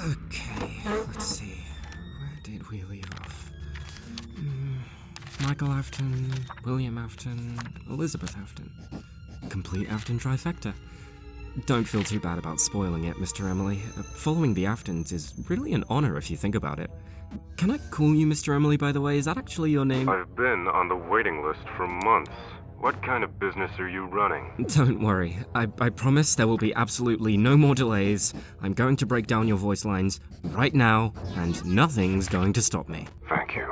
Okay, let's see. Where did we leave off? Michael Afton, William Afton, Elizabeth Afton. Complete Afton trifecta. Don't feel too bad about spoiling it, Mr. Emily. Following the Aftons is really an honor if you think about it. Can I call you Mr. Emily, by the way? Is that actually your name? I've been on the waiting list for months. What kind of business are you running? Don't worry. I promise there will be absolutely no more delays. I'm going to break down your voice lines right now, and nothing's going to stop me. Thank you.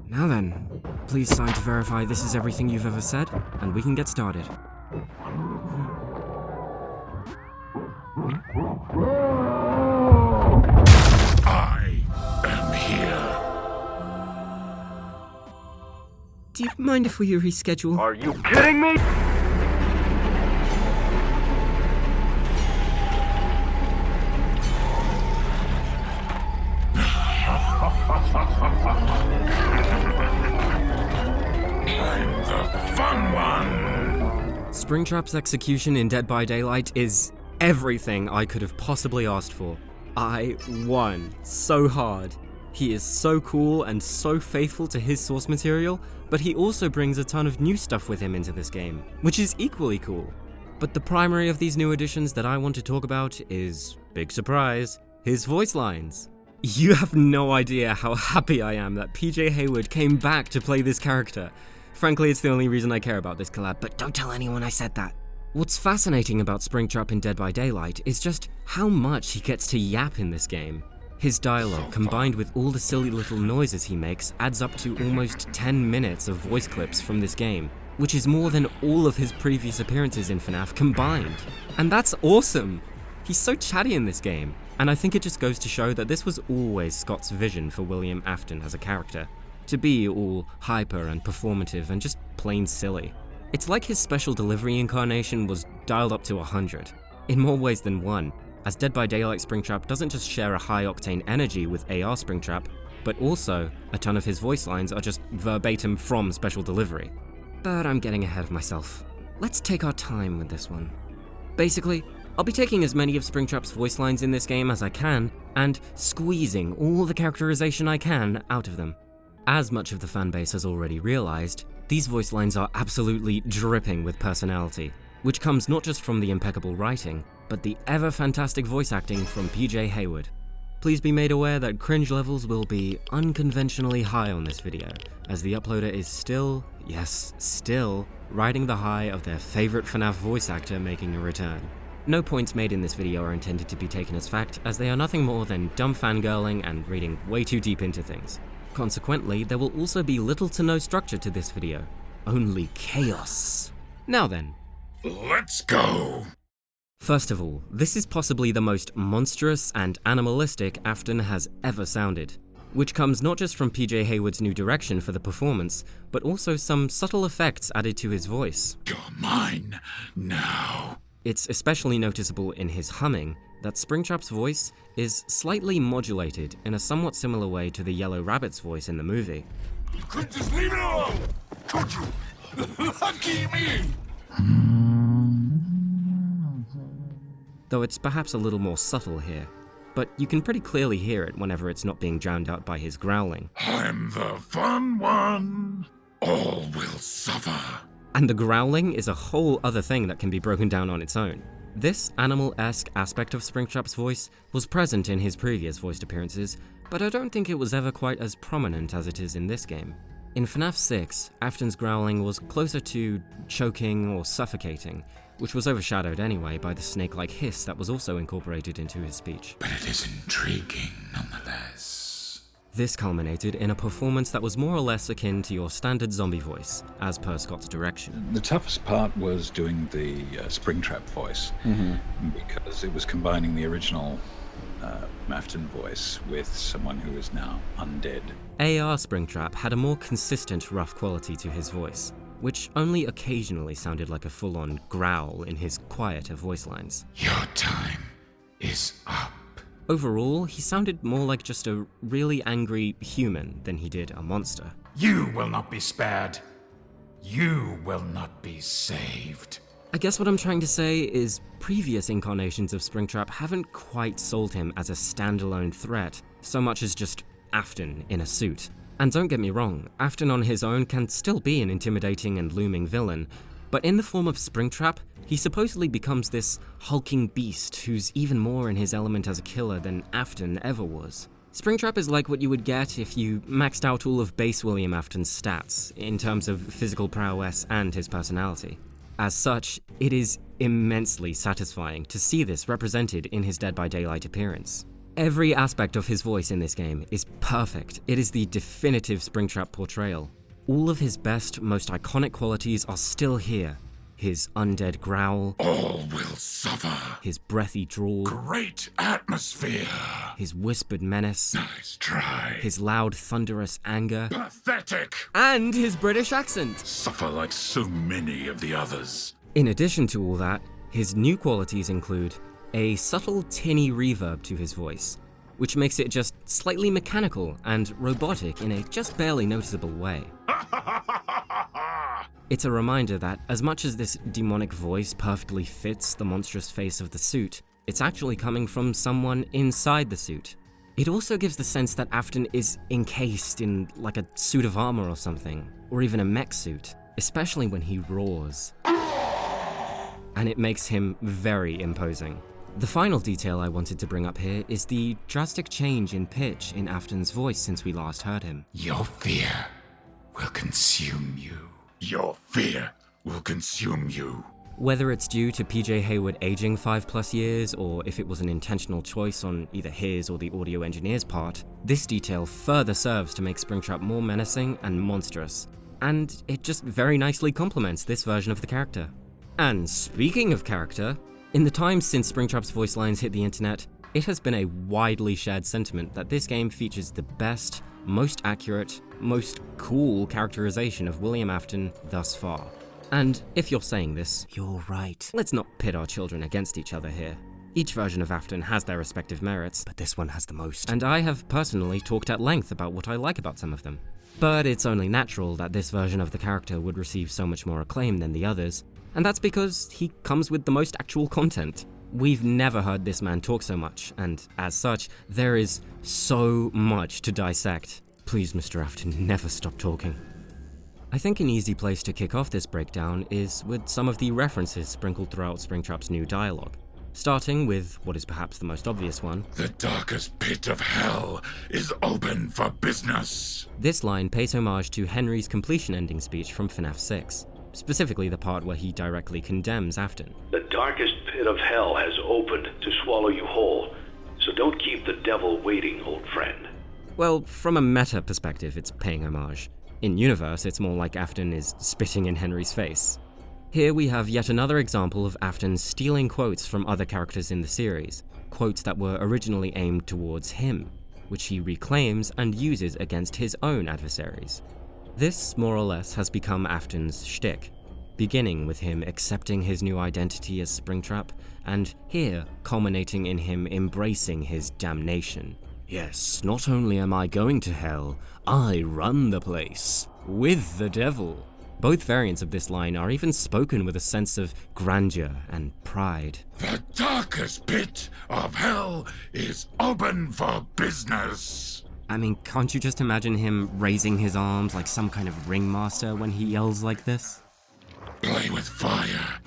Now then, please sign to verify this is everything you've ever said, and we can get started. I am here. Do you mind if we reschedule? Are you kidding me? I'm the fun one. Springtrap's execution in Dead by Daylight is everything I could have possibly asked for. I won so hard. He is so cool and so faithful to his source material, but he also brings a ton of new stuff with him into this game, which is equally cool. But the primary of these new additions that I want to talk about is, big surprise, his voice lines. You have no idea how happy I am that PJ Hayward came back to play this character. Frankly, it's the only reason I care about this collab, but don't tell anyone I said that. What's fascinating about Springtrap in Dead by Daylight is just how much he gets to yap in this game. His dialogue, combined with all the silly little noises he makes, adds up to almost 10 minutes of voice clips from this game, which is more than all of his previous appearances in FNAF combined. And that's awesome! He's so chatty in this game, and I think it just goes to show that this was always Scott's vision for William Afton as a character, to be all hyper and performative and just plain silly. It's like his special delivery incarnation was dialed up to 100, in more ways than one, as Dead by Daylight Springtrap doesn't just share a high-octane energy with AR Springtrap, but also a ton of his voice lines are just verbatim from special delivery. But I'm getting ahead of myself. Let's take our time with this one. Basically, I'll be taking as many of Springtrap's voice lines in this game as I can, and squeezing all the characterization I can out of them. As much of the fanbase has already realized, these voice lines are absolutely dripping with personality, which comes not just from the impeccable writing, but the ever-fantastic voice acting from PJ Hayward. Please be made aware that cringe levels will be unconventionally high on this video, as the uploader is still, yes, still, riding the high of their favorite FNAF voice actor making a return. No points made in this video are intended to be taken as fact, as they are nothing more than dumb fangirling and reading way too deep into things. Consequently, there will also be little to no structure to this video. Only chaos. Now then. Let's go. First of all, this is possibly the most monstrous and animalistic Afton has ever sounded, which comes not just from PJ Hayward's new direction for the performance, but also some subtle effects added to his voice. You're mine now. It's especially noticeable in his humming that Springtrap's voice is slightly modulated in a somewhat similar way to the Yellow Rabbit's voice in the movie. You couldn't just leave it alone, could you? Lucky me. Though it's perhaps a little more subtle here, but you can pretty clearly hear it whenever it's not being drowned out by his growling. I'm the fun one. All will suffer. And the growling is a whole other thing that can be broken down on its own. This animal-esque aspect of Springtrap's voice was present in his previous voiced appearances, but I don't think it was ever quite as prominent as it is in this game. In FNAF 6, Afton's growling was closer to choking or suffocating, which was overshadowed anyway by the snake-like hiss that was also incorporated into his speech. But it is intriguing nonetheless. This culminated in a performance that was more or less akin to your standard zombie voice, as per Scott's direction. The toughest part was doing the Springtrap voice, because it was combining the original Afton voice with someone who is now undead. AR Springtrap had a more consistent rough quality to his voice, which only occasionally sounded like a full-on growl in his quieter voice lines. Your time is up. Overall, he sounded more like just a really angry human than he did a monster. You will not be spared. You will not be saved. I guess what I'm trying to say is previous incarnations of Springtrap haven't quite sold him as a standalone threat, so much as just Afton in a suit. And don't get me wrong, Afton on his own can still be an intimidating and looming villain, but in the form of Springtrap, he supposedly becomes this hulking beast who's even more in his element as a killer than Afton ever was. Springtrap is like what you would get if you maxed out all of base William Afton's stats, in terms of physical prowess and his personality. As such, it is immensely satisfying to see this represented in his Dead by Daylight appearance. Every aspect of his voice in this game is perfect. It is the definitive Springtrap portrayal. All of his best, most iconic qualities are still here. His undead growl, All will suffer. his breathy drawl, Great atmosphere. his whispered menace, Nice try. his loud thunderous anger, Pathetic. and his British accent. Suffer like so many of the others. In addition to all that, his new qualities include a subtle tinny reverb to his voice, which makes it just slightly mechanical and robotic in a just barely noticeable way. It's a reminder that as much as this demonic voice perfectly fits the monstrous face of the suit, it's actually coming from someone inside the suit. It also gives the sense that Afton is encased in like a suit of armor or something, or even a mech suit, especially when he roars. And it makes him very imposing. The final detail I wanted to bring up here is the drastic change in pitch in Afton's voice since we last heard him. Your fear will consume you. Your fear will consume you. Whether it's due to PJ Hayward aging 5+ years, or if it was an intentional choice on either his or the audio engineer's part, this detail further serves to make Springtrap more menacing and monstrous, and it just very nicely complements this version of the character. And speaking of character, in the time since Springtrap's voice lines hit the internet, it has been a widely shared sentiment that this game features the best, most accurate, most cool characterization of William Afton thus far. And if you're saying this, you're right. Let's not pit our children against each other here. Each version of Afton has their respective merits, but this one has the most. And I have personally talked at length about what I like about some of them. But it's only natural that this version of the character would receive so much more acclaim than the others, and that's because he comes with the most actual content. We've never heard this man talk so much, and as such, there is so much to dissect. Please, Mr. Afton, never stop talking. I think an easy place to kick off this breakdown is with some of the references sprinkled throughout Springtrap's new dialogue, starting with what is perhaps the most obvious one. The darkest pit of hell is open for business. This line pays homage to Henry's completion ending speech from FNAF 6, specifically the part where he directly condemns Afton. The darkest pit of hell has opened to swallow you whole, so don't keep the devil waiting, old friend. Well, from a meta perspective, it's paying homage. In universe, it's more like Afton is spitting in Henry's face. Here we have yet another example of Afton stealing quotes from other characters in the series, quotes that were originally aimed towards him, which he reclaims and uses against his own adversaries. This, more or less, has become Afton's shtick, beginning with him accepting his new identity as Springtrap, and here culminating in him embracing his damnation. Yes, not only am I going to hell, I run the place. With the devil. Both variants of this line are even spoken with a sense of grandeur and pride. The darkest pit of hell is open for business. I mean, can't you just imagine him raising his arms like some kind of ringmaster when he yells like this? Play with fire,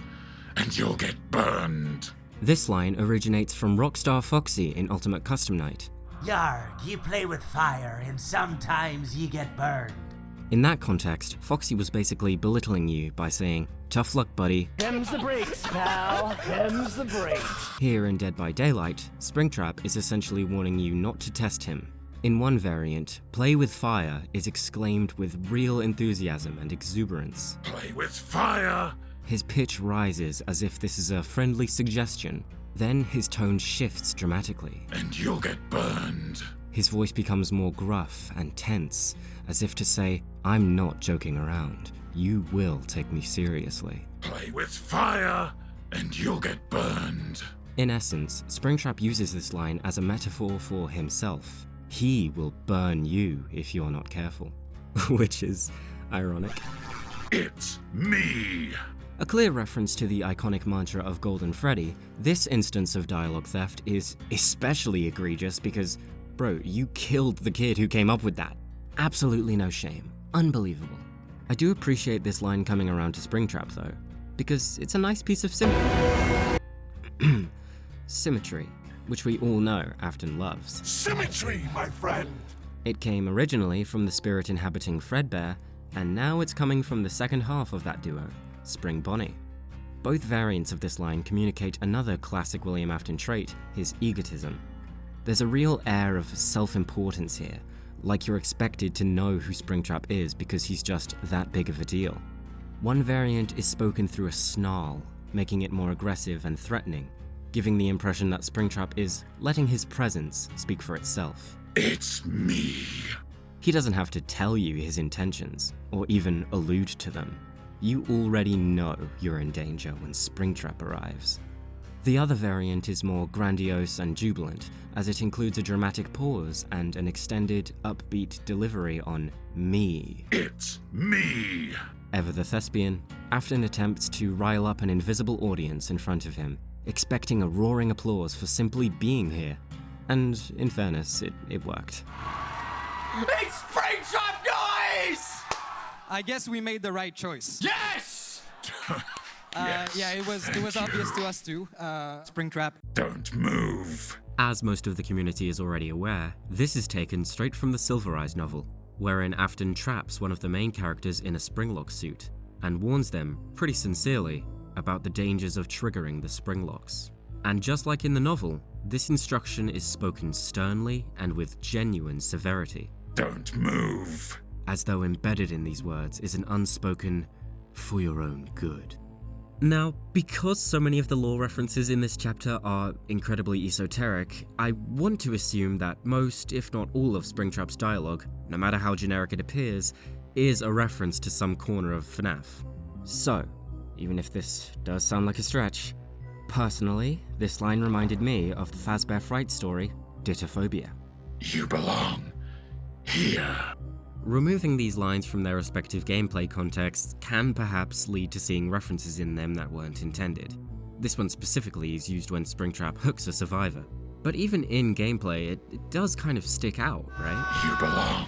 and you'll get burned. This line originates from Rockstar Foxy in Ultimate Custom Night. Yarg, ye play with fire, and sometimes ye get burned. In that context, Foxy was basically belittling you by saying, "Tough luck, buddy." Hems the brakes, pal. Hems the brakes. Here in Dead by Daylight, Springtrap is essentially warning you not to test him. In one variant, "Play with fire" is exclaimed with real enthusiasm and exuberance. Play with fire. His pitch rises as if this is a friendly suggestion. Then his tone shifts dramatically. And you'll get burned. His voice becomes more gruff and tense, as if to say, "I'm not joking around. You will take me seriously." Play with fire, and you'll get burned. In essence, Springtrap uses this line as a metaphor for himself. He will burn you if you're not careful. Which is ironic. It's me. A clear reference to the iconic mantra of Golden Freddy, this instance of dialogue theft is especially egregious because, bro, you killed the kid who came up with that. Absolutely no shame. Unbelievable. I do appreciate this line coming around to Springtrap though, because it's a nice piece of symmetry. Symmetry, which we all know Afton loves. Symmetry, my friend! It came originally from the spirit inhabiting Fredbear, and now it's coming from the second half of that duo, Spring Bonnie. Both variants of this line communicate another classic William Afton trait, his egotism. There's a real air of self-importance here, like you're expected to know who Springtrap is because he's just that big of a deal. One variant is spoken through a snarl, making it more aggressive and threatening, giving the impression that Springtrap is letting his presence speak for itself. It's me. He doesn't have to tell you his intentions, or even allude to them. You already know you're in danger when Springtrap arrives. The other variant is more grandiose and jubilant, as it includes a dramatic pause and an extended, upbeat delivery on me. It's me. Ever the thespian, Afton attempts to rile up an invisible audience in front of him, expecting a roaring applause for simply being here. And in fairness, it worked. It's Springtrap, guys! I guess we made the right choice. Yes! Yes, yeah, it was obvious to us too. Springtrap. Don't move. As most of the community is already aware, this is taken straight from the Silver Eyes novel, wherein Afton traps one of the main characters in a springlock suit, and warns them, pretty sincerely, about the dangers of triggering the springlocks. And just like in the novel, this instruction is spoken sternly and with genuine severity. Don't move. As though embedded in these words is an unspoken, for your own good. Now, because so many of the lore references in this chapter are incredibly esoteric, I want to assume that most, if not all, of Springtrap's dialogue, no matter how generic it appears, is a reference to some corner of FNAF. So, even if this does sound like a stretch, personally, this line reminded me of the Fazbear Fright story, Ditophobia. You belong here. Removing these lines from their respective gameplay contexts can perhaps lead to seeing references in them that weren't intended. This one specifically is used when Springtrap hooks a survivor. But even in gameplay, it does kind of stick out, right? You belong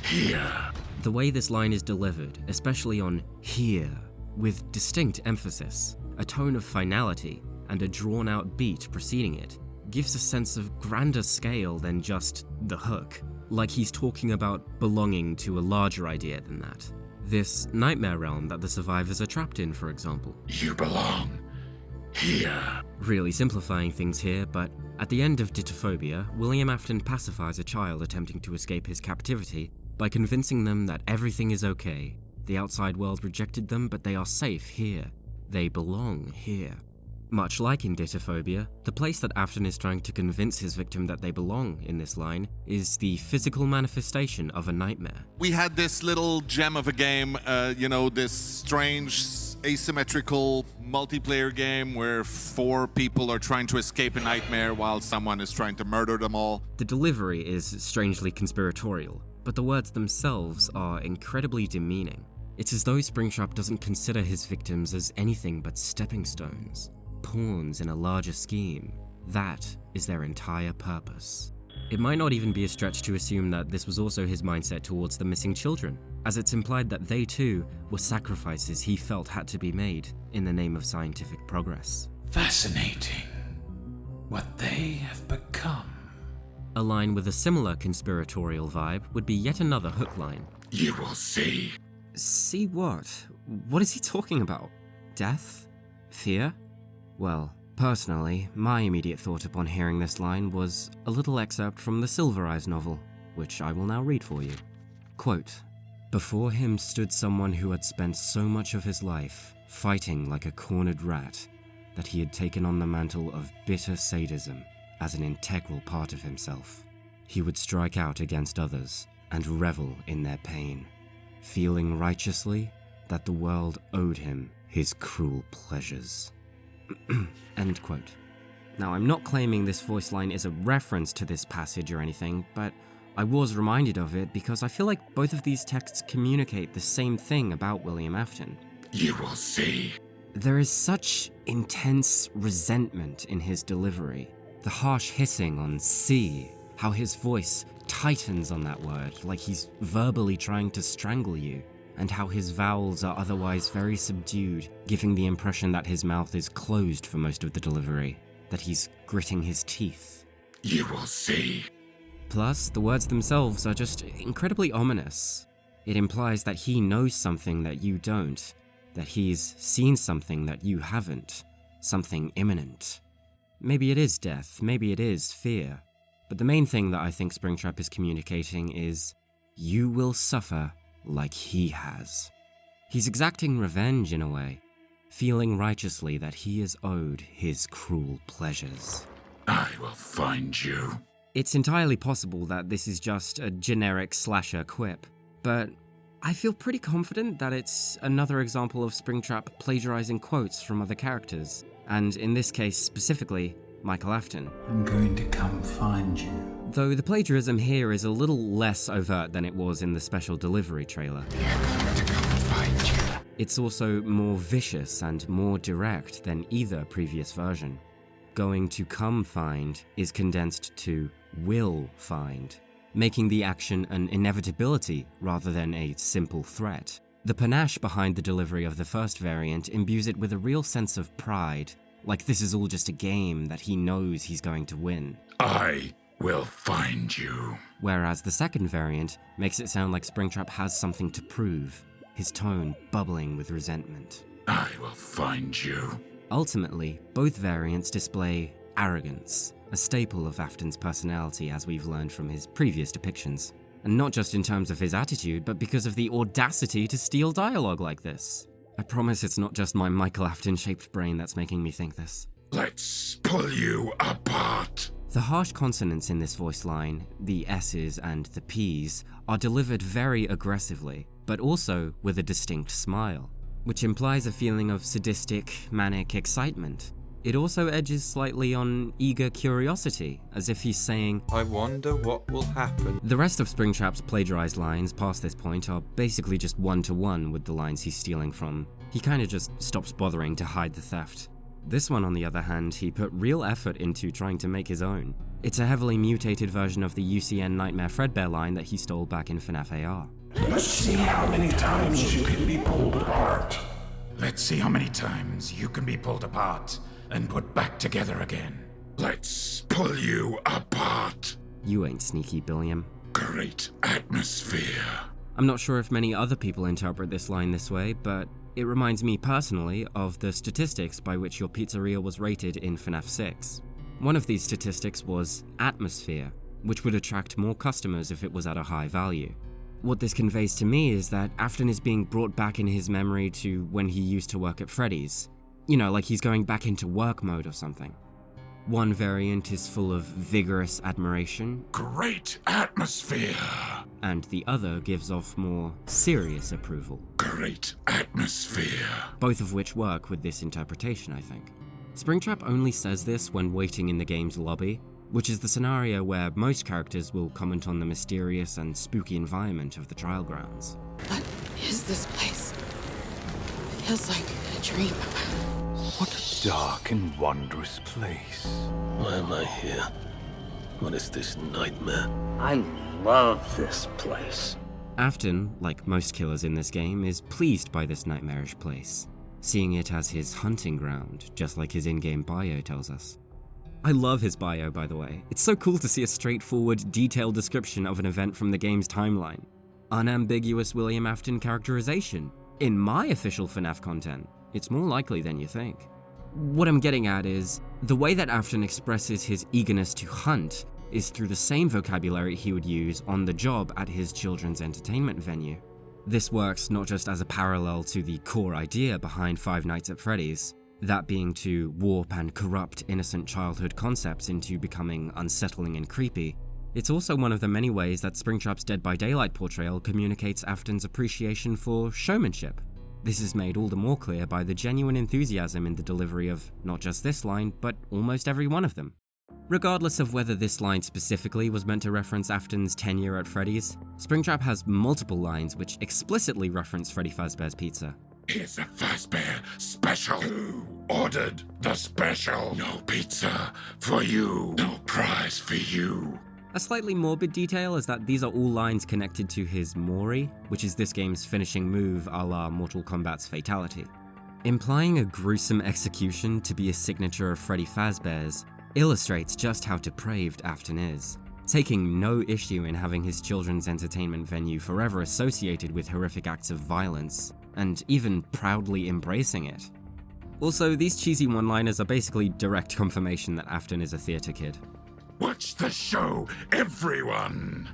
here. The way this line is delivered, especially on here, with distinct emphasis, a tone of finality, and a drawn-out beat preceding it, gives a sense of grander scale than just the hook. Like he's talking about belonging to a larger idea than that. This nightmare realm that the survivors are trapped in, for example. You belong here. Really simplifying things here, but at the end of Ditophobia, William Afton pacifies a child attempting to escape his captivity by convincing them that everything is okay. The outside world rejected them, but they are safe here. They belong here. Much like in Ditophobia, the place that Afton is trying to convince his victim that they belong in this line is the physical manifestation of a nightmare. We had this little gem of a game, this strange asymmetrical multiplayer game where 4 people are trying to escape a nightmare while someone is trying to murder them all. The delivery is strangely conspiratorial, but the words themselves are incredibly demeaning. It's as though Springtrap doesn't consider his victims as anything but stepping stones. Pawns in a larger scheme. That is their entire purpose. It might not even be a stretch to assume that this was also his mindset towards the missing children, as it's implied that they too were sacrifices he felt had to be made in the name of scientific progress. Fascinating. What they have become. A line with a similar conspiratorial vibe would be yet another hook line. You will see. See what? What is he talking about? Death? Fear? Well, personally, my immediate thought upon hearing this line was a little excerpt from the Silver Eyes novel, which I will now read for you. Quote, "Before him stood someone who had spent so much of his life fighting like a cornered rat that he had taken on the mantle of bitter sadism as an integral part of himself. He would strike out against others and revel in their pain, feeling righteously that the world owed him his cruel pleasures." End quote. Now, I'm not claiming this voice line is a reference to this passage or anything, but I was reminded of it because I feel like both of these texts communicate the same thing about William Afton. You will see. There is such intense resentment in his delivery. The harsh hissing on C, how his voice tightens on that word, like he's verbally trying to strangle you, and how his vowels are otherwise very subdued, giving the impression that his mouth is closed for most of the delivery, that he's gritting his teeth. You will see. Plus, the words themselves are just incredibly ominous. It implies that he knows something that you don't, that he's seen something that you haven't, something imminent. Maybe it is death, maybe it is fear, but the main thing that I think Springtrap is communicating is, you will suffer like he has. He's exacting revenge in a way, feeling righteously that he is owed his cruel pleasures. I will find you. It's entirely possible that this is just a generic slasher quip, but I feel pretty confident that it's another example of Springtrap plagiarizing quotes from other characters, and in this case specifically, Michael Afton. I'm going to come find you. Though the plagiarism here is a little less overt than it was in the special delivery trailer. I'm going to come find you. It's also more vicious and more direct than either previous version. Going to come find is condensed to will find, making the action an inevitability rather than a simple threat. The panache behind the delivery of the first variant imbues it with a real sense of pride, like this is all just a game that he knows he's going to win. I will find you. Whereas the second variant makes it sound like Springtrap has something to prove, his tone bubbling with resentment. I will find you. Ultimately, both variants display arrogance, a staple of Afton's personality as we've learned from his previous depictions. And not just in terms of his attitude, but because of the audacity to steal dialogue like this. I promise it's not just my Michael Afton-shaped brain that's making me think this. Let's pull you apart. The harsh consonants in this voice line, the S's and the P's, are delivered very aggressively, but also with a distinct smile, which implies a feeling of sadistic, manic excitement. It also edges slightly on eager curiosity, as if he's saying, I wonder what will happen. The rest of Springtrap's plagiarized lines past this point are basically just one-to-one with the lines he's stealing from. He kinda just stops bothering to hide the theft. This one, on the other hand, he put real effort into trying to make his own. It's a heavily mutated version of the UCN Nightmare Fredbear line that he stole back in FNAF AR. Let's see how many times you can be pulled apart. Let's see how many times you can be pulled apart and put back together again. Let's pull you apart. You ain't sneaky, Billiam. Great atmosphere. I'm not sure if many other people interpret this line this way, but it reminds me personally of the statistics by which your pizzeria was rated in FNAF 6. One of these statistics was atmosphere, which would attract more customers if it was at a high value. What this conveys to me is that Afton is being brought back in his memory to when he used to work at Freddy's. You know, like he's going back into work mode or something. One variant is full of vigorous admiration. Great atmosphere. And the other gives off more serious approval. Great atmosphere. Both of which work with this interpretation, I think. Springtrap only says this when waiting in the game's lobby, which is the scenario where most characters will comment on the mysterious and spooky environment of the trial grounds. What is this place? It feels like a dream. What a dark and wondrous place. Why am I here? What is this nightmare? I love this place. Afton, like most killers in this game, is pleased by this nightmarish place, seeing it as his hunting ground, just like his in-game bio tells us. I love his bio, by the way. It's so cool to see a straightforward, detailed description of an event from the game's timeline. Unambiguous William Afton characterization. In my official FNAF content, it's more likely than you think. What I'm getting at is, the way that Afton expresses his eagerness to hunt is through the same vocabulary he would use on the job at his children's entertainment venue. This works not just as a parallel to the core idea behind Five Nights at Freddy's, that being to warp and corrupt innocent childhood concepts into becoming unsettling and creepy. It's also one of the many ways that Springtrap's Dead by Daylight portrayal communicates Afton's appreciation for showmanship. This is made all the more clear by the genuine enthusiasm in the delivery of not just this line, but almost every one of them. Regardless of whether this line specifically was meant to reference Afton's tenure at Freddy's, Springtrap has multiple lines which explicitly reference Freddy Fazbear's Pizza. Here's a Fazbear special. Who ordered the special? No pizza for you. No prize for you. A slightly morbid detail is that these are all lines connected to his Mori, which is this game's finishing move a la Mortal Kombat's Fatality. Implying a gruesome execution to be a signature of Freddy Fazbear's illustrates just how depraved Afton is, taking no issue in having his children's entertainment venue forever associated with horrific acts of violence, and even proudly embracing it. Also, these cheesy one-liners are basically direct confirmation that Afton is a theater kid. Watch the show, everyone!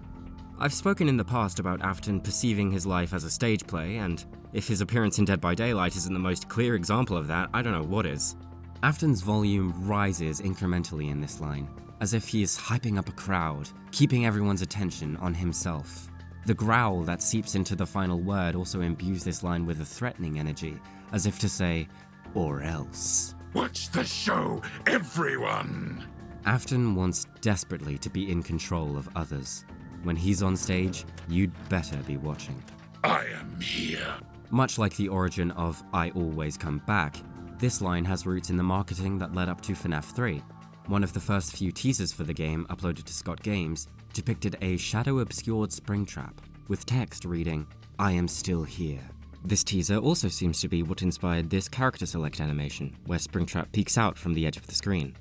I've spoken in the past about Afton perceiving his life as a stage play, and if his appearance in Dead by Daylight isn't the most clear example of that, I don't know what is. Afton's volume rises incrementally in this line, as if he is hyping up a crowd, keeping everyone's attention on himself. The growl that seeps into the final word also imbues this line with a threatening energy, as if to say, or else. Watch the show, everyone! Afton wants desperately to be in control of others. When he's on stage, you'd better be watching. I am here. Much like the origin of I Always Come Back, this line has roots in the marketing that led up to FNAF 3. One of the first few teasers for the game, uploaded to Scott Games, depicted a shadow-obscured Springtrap, with text reading, I am still here. This teaser also seems to be what inspired this character select animation, where Springtrap peeks out from the edge of the screen.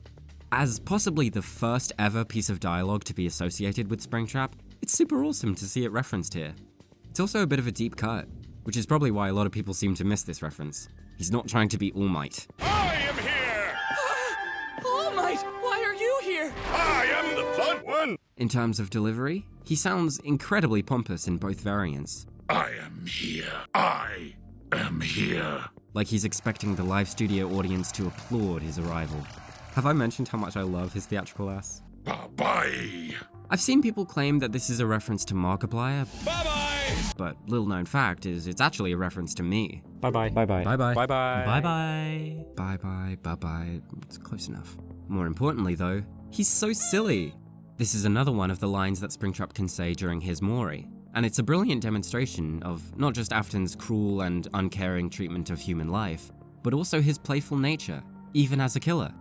As possibly the first ever piece of dialogue to be associated with Springtrap, it's super awesome to see it referenced here. It's also a bit of a deep cut, which is probably why a lot of people seem to miss this reference. He's not trying to be All Might. I am here! All Might, why are you here? I am the fun one! In terms of delivery, he sounds incredibly pompous in both variants. I am here. I am here. Like he's expecting the live studio audience to applaud his arrival. Have I mentioned how much I love his theatrical ass? Bye-bye. I've seen people claim that this is a reference to Markiplier. Bye-bye. But little known fact is it's actually a reference to me. Bye-bye. Bye-bye. Bye-bye. Bye-bye. Bye-bye. Bye-bye. Bye-bye. It's close enough. More importantly though, he's so silly. This is another one of the lines that Springtrap can say during his Mori. And it's a brilliant demonstration of not just Afton's cruel and uncaring treatment of human life, but also his playful nature, even as a killer.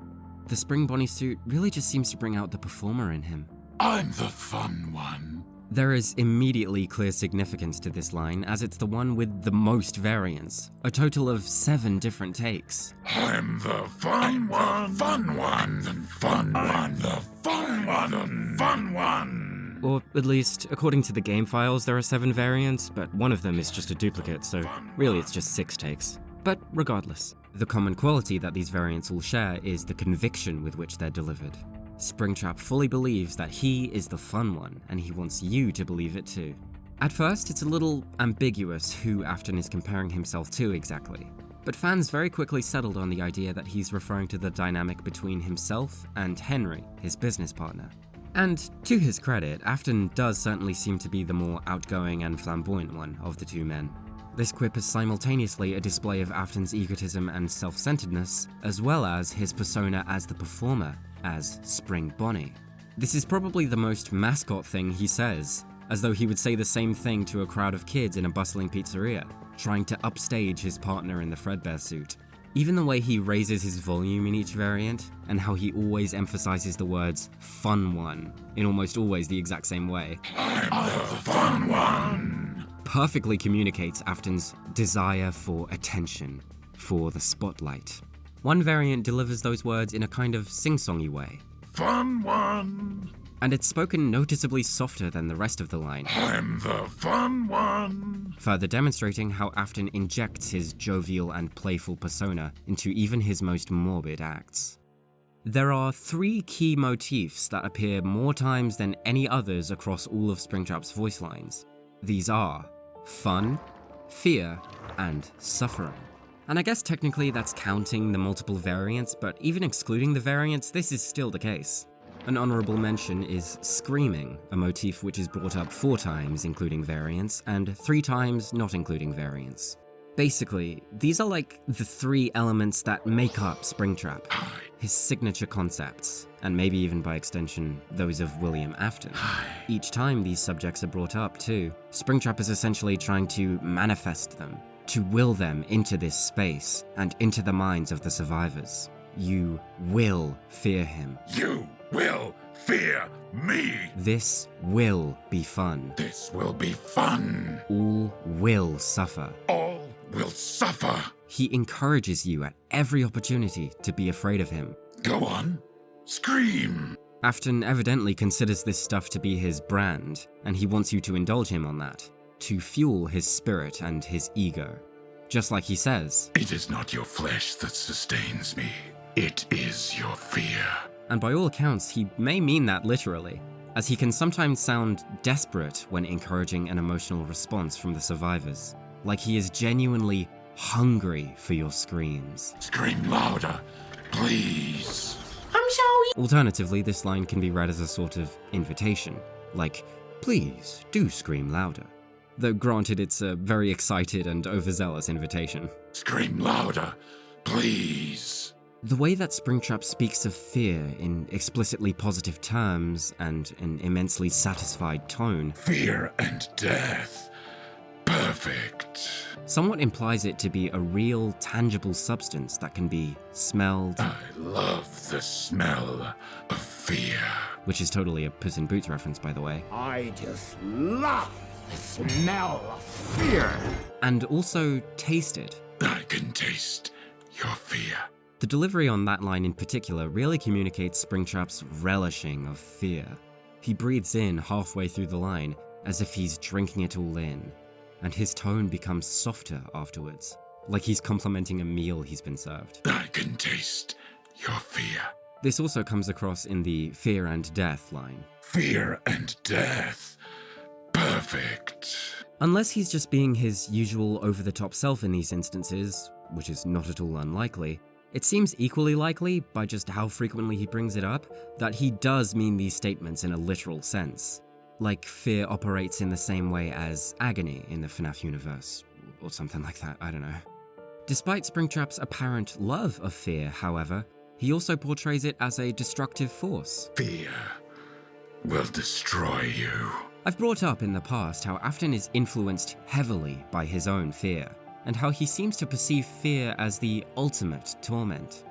The Spring Bonnie suit really just seems to bring out the performer in him. I'm the fun one. There is immediately clear significance to this line, as it's the one with the most variants, a total of 7 different takes. I'm the fun one. Fun one. The fun one. The fun one. The fun one. Or at least, according to the game files, there are 7 variants, but one of them is just a duplicate, so really it's just 6 takes. But regardless, the common quality that these variants all share is the conviction with which they're delivered. Springtrap fully believes that he is the fun one, and he wants you to believe it too. At first, it's a little ambiguous who Afton is comparing himself to exactly, but fans very quickly settled on the idea that he's referring to the dynamic between himself and Henry, his business partner. And to his credit, Afton does certainly seem to be the more outgoing and flamboyant one of the two men. This quip is simultaneously a display of Afton's egotism and self-centeredness, as well as his persona as the performer, as Spring Bonnie. This is probably the most mascot thing he says, as though he would say the same thing to a crowd of kids in a bustling pizzeria, trying to upstage his partner in the Fredbear suit. Even the way he raises his volume in each variant, and how he always emphasizes the words fun one, in almost always the exact same way. I'm the fun one. Perfectly communicates Afton's desire for attention, for the spotlight. One variant delivers those words in a kind of sing-songy way. Fun one. And it's spoken noticeably softer than the rest of the line. I'm the fun one. Further demonstrating how Afton injects his jovial and playful persona into even his most morbid acts. There are 3 key motifs that appear more times than any others across all of Springtrap's voice lines. These are fun, fear, and suffering. And I guess technically that's counting the multiple variants, but even excluding the variants, this is still the case. An honorable mention is screaming, a motif which is brought up 4 times including variants, and 3 times not including variants. Basically, these are like the 3 elements that make up Springtrap, his signature concepts, and maybe even by extension, those of William Afton. Each time these subjects are brought up too, Springtrap is essentially trying to manifest them, to will them into this space and into the minds of the survivors. You will fear him. You will fear me. This will be fun. This will be fun. All will suffer. All will suffer. He encourages you at every opportunity to be afraid of him. Go on. Scream. Afton evidently considers this stuff to be his brand, and he wants you to indulge him on that, to fuel his spirit and his ego. Just like he says, "It is not your flesh that sustains me. It is your fear." And by all accounts, he may mean that literally, as he can sometimes sound desperate when encouraging an emotional response from the survivors, like he is genuinely hungry for your screams. Scream louder, please. I'm sorry. Alternatively, this line can be read as a sort of invitation, like, please do scream louder. Though granted, it's a very excited and overzealous invitation. Scream louder, please. The way that Springtrap speaks of fear in explicitly positive terms and an immensely satisfied tone, fear and death. Perfect. Somewhat implies it to be a real, tangible substance that can be smelled. I love the smell of fear. Which is totally a Puss in Boots reference, by the way. I just love the smell of fear. And also tasted. I can taste your fear. The delivery on that line in particular really communicates Springtrap's relishing of fear. He breathes in halfway through the line, as if he's drinking it all in, and his tone becomes softer afterwards, like he's complimenting a meal he's been served. I can taste your fear. This also comes across in the fear and death line. Fear and death. Perfect. Unless he's just being his usual over-the-top self in these instances, which is not at all unlikely, it seems equally likely, by just how frequently he brings it up, that he does mean these statements in a literal sense. Like fear operates in the same way as agony in the FNAF universe, or something like that, I don't know. Despite Springtrap's apparent love of fear, however, he also portrays it as a destructive force. Fear will destroy you. I've brought up in the past how Afton is influenced heavily by his own fear, and how he seems to perceive fear as the ultimate torment.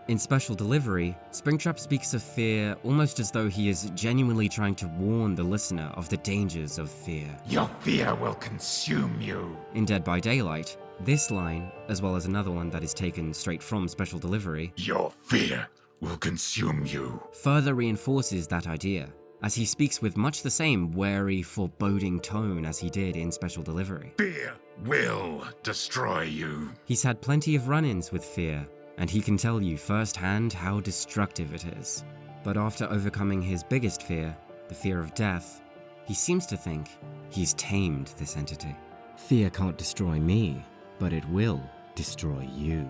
In Special Delivery, Springtrap speaks of fear almost as though he is genuinely trying to warn the listener of the dangers of fear. Your fear will consume you. In Dead by Daylight, this line, as well as another one that is taken straight from Special Delivery, your fear will consume you, further reinforces that idea, as he speaks with much the same wary, foreboding tone as he did in Special Delivery. Fear will destroy you. He's had plenty of run-ins with fear, and he can tell you firsthand how destructive it is. But after overcoming his biggest fear, the fear of death, he seems to think he's tamed this entity. Fear can't destroy me, but it will destroy you.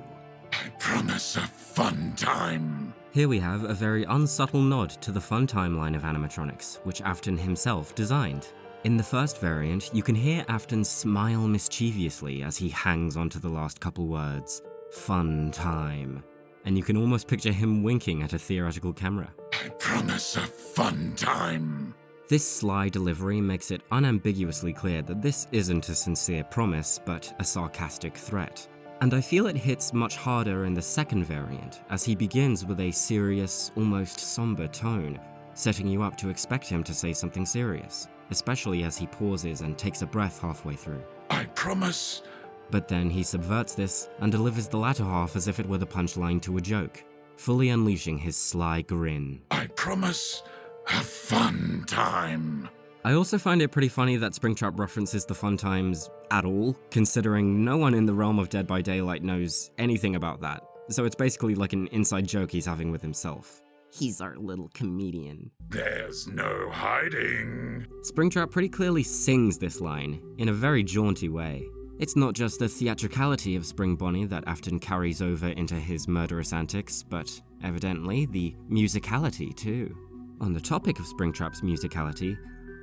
I promise a fun time. Here we have a very unsubtle nod to the fun timeline of animatronics, which Afton himself designed. In the first variant, you can hear Afton smile mischievously as he hangs onto the last couple words, fun time, and you can almost picture him winking at a theoretical camera. I promise a fun time. This sly delivery makes it unambiguously clear that this isn't a sincere promise, but a sarcastic threat. And I feel it hits much harder in the second variant, as he begins with a serious, almost somber tone, setting you up to expect him to say something serious, especially as he pauses and takes a breath halfway through. I promise. But then he subverts this and delivers the latter half as if it were the punchline to a joke, fully unleashing his sly grin. I promise a fun time. I also find it pretty funny that Springtrap references the fun times at all, considering no one in the realm of Dead by Daylight knows anything about that. So it's basically like an inside joke he's having with himself. He's our little comedian. There's no hiding. Springtrap pretty clearly sings this line in a very jaunty way. It's not just the theatricality of Spring Bonnie that Afton carries over into his murderous antics, but evidently the musicality too. On the topic of Springtrap's musicality,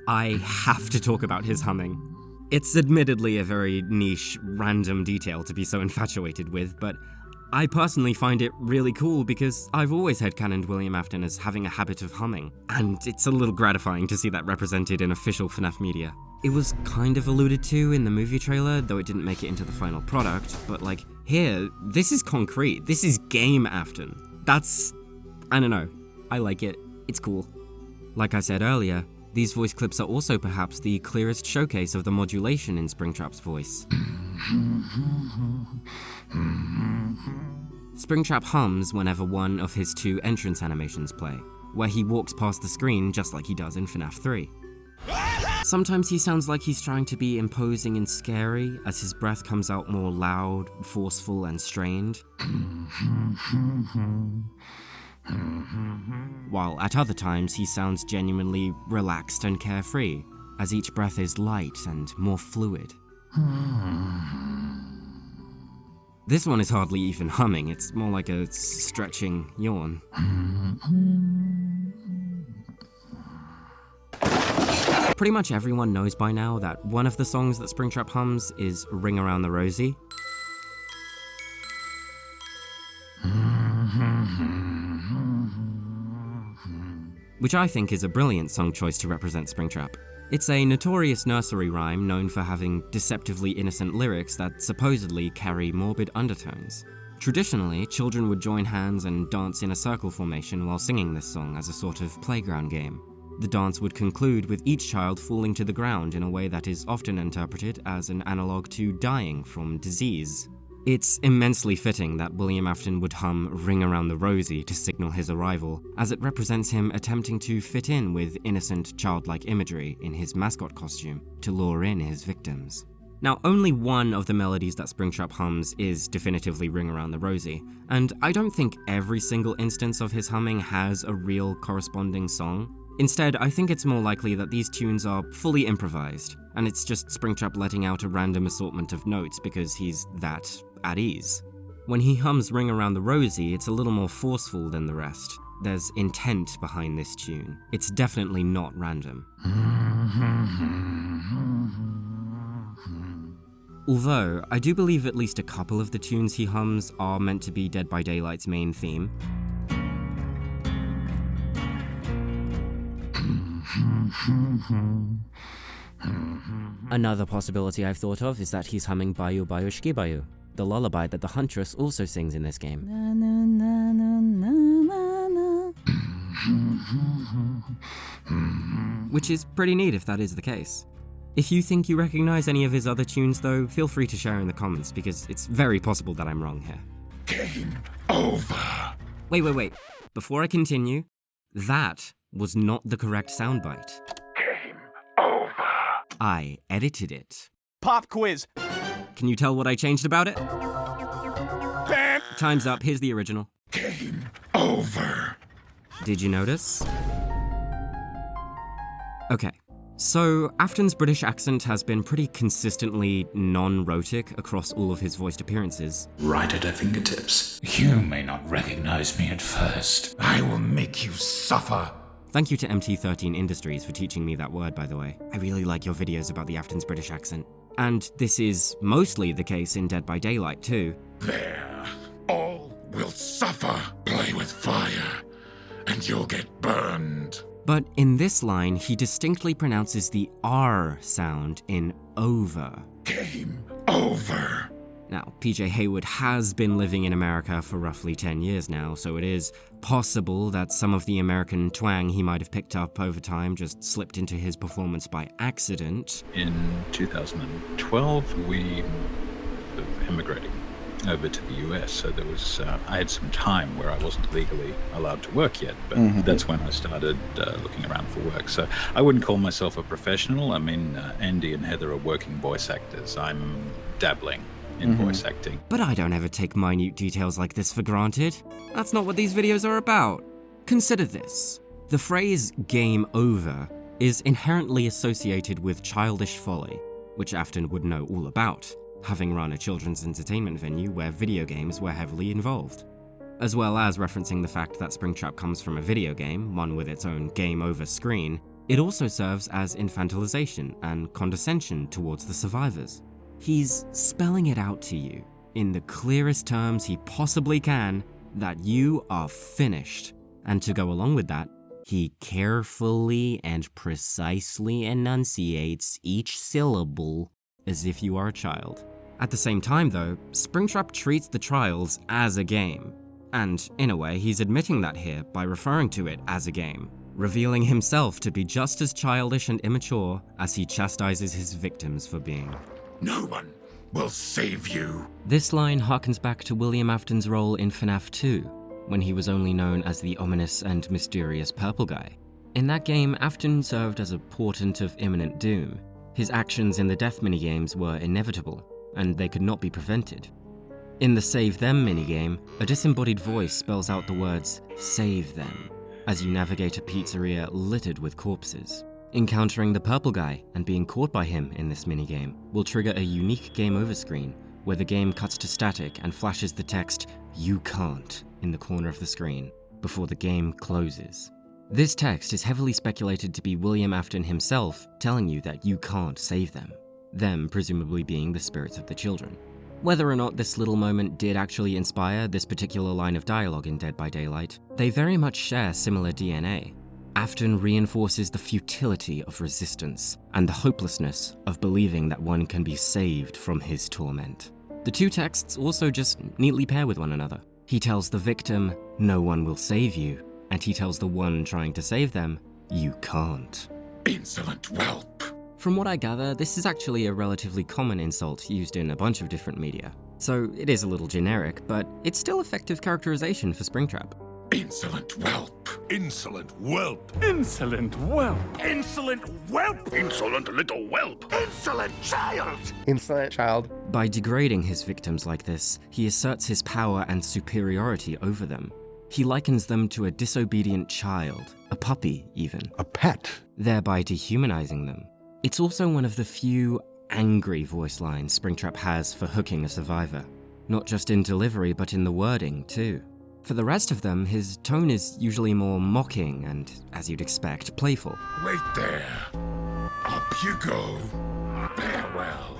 I have to talk about his humming. It's admittedly a very niche, random detail to be so infatuated with, but I personally find it really cool because I've always headcanoned William Afton as having a habit of humming, and it's a little gratifying to see that represented in official FNAF media. It was kind of alluded to in the movie trailer, though it didn't make it into the final product, but like, here, this is concrete. This is game Afton. That's... I don't know. I like it. It's cool. Like I said earlier, these voice clips are also perhaps the clearest showcase of the modulation in Springtrap's voice. Springtrap hums whenever one of his 2 entrance animations play, where he walks past the screen just like he does in FNAF 3. Sometimes he sounds like he's trying to be imposing and scary, as his breath comes out more loud, forceful, and strained. While at other times he sounds genuinely relaxed and carefree, as each breath is light and more fluid. This one is hardly even humming, it's more like a stretching yawn. Pretty much everyone knows by now that one of the songs that Springtrap hums is Ring Around the Rosie. Which I think is a brilliant song choice to represent Springtrap. It's a notorious nursery rhyme known for having deceptively innocent lyrics that supposedly carry morbid undertones. Traditionally, children would join hands and dance in a circle formation while singing this song as a sort of playground game. The dance would conclude with each child falling to the ground in a way that is often interpreted as an analogue to dying from disease. It's immensely fitting that William Afton would hum Ring Around the Rosie to signal his arrival, as it represents him attempting to fit in with innocent, childlike imagery in his mascot costume to lure in his victims. Now, only one of the melodies that Springtrap hums is definitively Ring Around the Rosie, and I don't think every single instance of his humming has a real corresponding song. Instead, I think it's more likely that these tunes are fully improvised, and it's just Springtrap letting out a random assortment of notes because he's that at ease. When he hums Ring Around the Rosie, it's a little more forceful than the rest. There's intent behind this tune. It's definitely not random. Although, I do believe at least a couple of the tunes he hums are meant to be Dead by Daylight's main theme. Another possibility I've thought of is that he's humming Bayu Bayu Shki Bayu, the lullaby that the Huntress also sings in this game. Which is pretty neat if that is the case. If you think you recognize any of his other tunes though, feel free to share in the comments because it's very possible that I'm wrong here. Game over. Wait. Before I continue, that was not the correct soundbite. Game over. I edited it. Pop quiz. Can you tell what I changed about it? Bam. Time's up, here's the original. Game over. Did you notice? Okay, so Afton's British accent has been pretty consistently non-rhotic across all of his voiced appearances. Right at our fingertips. You may not recognize me at first. I will make you suffer. Thank you to MT13 Industries for teaching me that word, by the way. I really like your videos about the Afton's British accent. And this is mostly the case in Dead by Daylight, too. There. All will suffer. Play with fire, and you'll get burned. But in this line, he distinctly pronounces the R sound in over. Game over. Now, PJ Hayward has been living in America for roughly 10 years now, so it is possible that some of the American twang he might have picked up over time just slipped into his performance by accident. In 2012, we were immigrating over to the US, so there was I had some time where I wasn't legally allowed to work yet, but that's when I started looking around for work. So I wouldn't call myself a professional. I mean, Andy and Heather are working voice actors. I'm dabbling in voice acting. But I don't ever take minute details like this for granted. That's not what these videos are about. Consider this. The phrase game over is inherently associated with childish folly, which Afton would know all about, having run a children's entertainment venue where video games were heavily involved. As well as referencing the fact that Springtrap comes from a video game, one with its own game over screen, it also serves as infantilization and condescension towards the survivors. He's spelling it out to you, in the clearest terms he possibly can, that you are finished. And to go along with that, He carefully and precisely enunciates each syllable as if you are a child. At the same time though, Springtrap treats the trials as a game. And in a way, he's admitting that here by referring to it as a game, revealing himself to be just as childish and immature as he chastises his victims for being. No one will save you. This line harkens back to William Afton's role in FNAF 2, when he was only known as the ominous and mysterious purple guy. In that game, Afton served as a portent of imminent doom. His actions in the death minigames were inevitable, and they could not be prevented. In the Save Them minigame, a disembodied voice spells out the words, "Save them," as you navigate a pizzeria littered with corpses. Encountering the purple guy and being caught by him in this minigame will trigger a unique game over screen, where the game cuts to static and flashes the text, "You can't," in the corner of the screen, before the game closes. This text is heavily speculated to be William Afton himself telling you that you can't save them presumably being the spirits of the children. Whether or not this little moment did actually inspire this particular line of dialogue in Dead by Daylight, they very much share similar DNA. Afton reinforces the futility of resistance and the hopelessness of believing that one can be saved from his torment. The two texts also just neatly pair with one another. He tells the victim, "No one will save you," and he tells the one trying to save them, "You can't." Insolent whelp. From what I gather, this is actually a relatively common insult used in a bunch of different media. So it is a little generic, but it's still effective characterization for Springtrap. Insolent whelp. Insolent whelp. Insolent whelp. Insolent whelp. Insolent little whelp. Insolent child. Insolent child. By degrading his victims like this, he asserts his power and superiority over them. He likens them to a disobedient child, a puppy even. A pet. Thereby dehumanizing them. It's also one of the few angry voice lines Springtrap has for hooking a survivor. Not just in delivery, but in the wording too. For the rest of them, his tone is usually more mocking and, as you'd expect, playful. Wait there. Up you go. Farewell.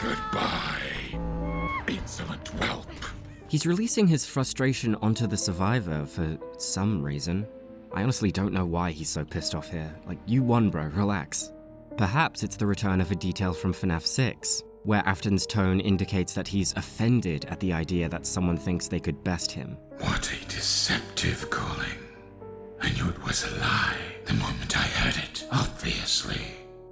Goodbye. Insolent whelp. He's releasing his frustration onto the survivor for some reason. I honestly don't know why he's so pissed off here. Like, you won, bro, relax. Perhaps it's the return of a detail from FNAF 6, where Afton's tone indicates that he's offended at the idea that someone thinks they could best him. What a deceptive calling. I knew it was a lie the moment I heard it, obviously.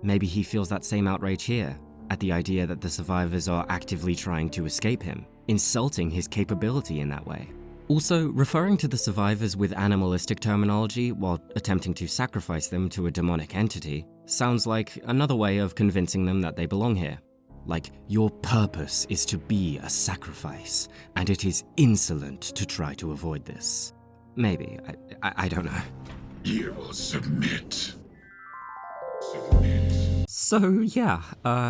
Maybe he feels that same outrage here, at the idea that the survivors are actively trying to escape him, insulting his capability in that way. Also, referring to the survivors with animalistic terminology while attempting to sacrifice them to a demonic entity sounds like another way of convincing them that they belong here. Like, your purpose is to be a sacrifice, and it is insolent to try to avoid this. Maybe, I don't know. You will submit. So yeah,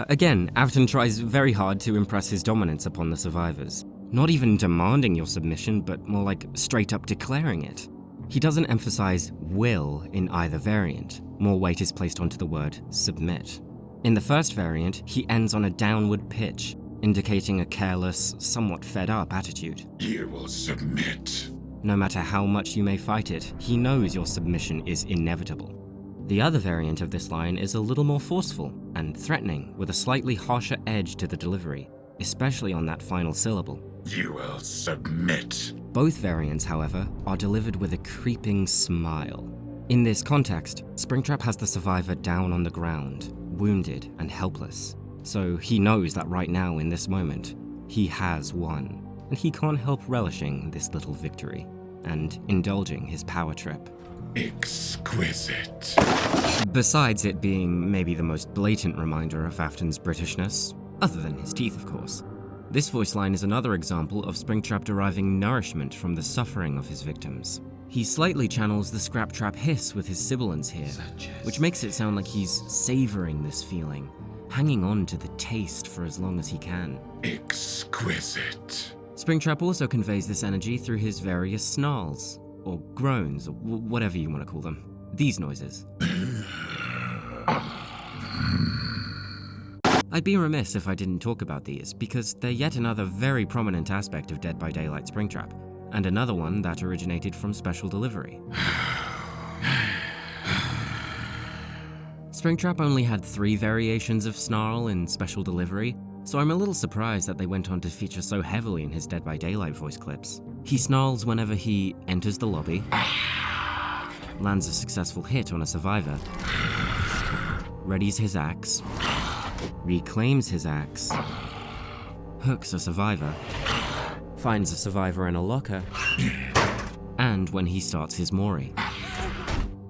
again, Afton tries very hard to impress his dominance upon the survivors. Not even demanding your submission, but more like straight up declaring it. He doesn't emphasize will in either variant. More weight is placed onto the word submit. In the first variant, he ends on a downward pitch, indicating a careless, somewhat fed up attitude. You will submit. No matter how much you may fight it, he knows your submission is inevitable. The other variant of this line is a little more forceful and threatening, with a slightly harsher edge to the delivery, especially on that final syllable. You will submit. Both variants, however, are delivered with a creeping smile. In this context, Springtrap has the survivor down on the ground, wounded and helpless. So he knows that right now, in this moment, he has won, and he can't help relishing this little victory and indulging his power trip. Exquisite. Besides it being maybe the most blatant reminder of Afton's Britishness, other than his teeth, of course. This voice line is another example of Springtrap deriving nourishment from the suffering of his victims. He slightly channels the Scraptrap hiss with his sibilance here, which makes it sound like he's savoring this feeling, hanging on to the taste for as long as he can. Exquisite. Springtrap also conveys this energy through his various snarls, or groans, or whatever you want to call them. These noises. I'd be remiss if I didn't talk about these, because they're yet another very prominent aspect of Dead by Daylight Springtrap, and another one that originated from Special Delivery. Springtrap only had 3 variations of snarl in special delivery, so I'm a little surprised that they went on to feature so heavily in his Dead by Daylight voice clips. He snarls whenever he enters the lobby, lands a successful hit on a survivor, readies his axe, reclaims his axe, hooks a survivor, finds a survivor in a locker, and when he starts his mori.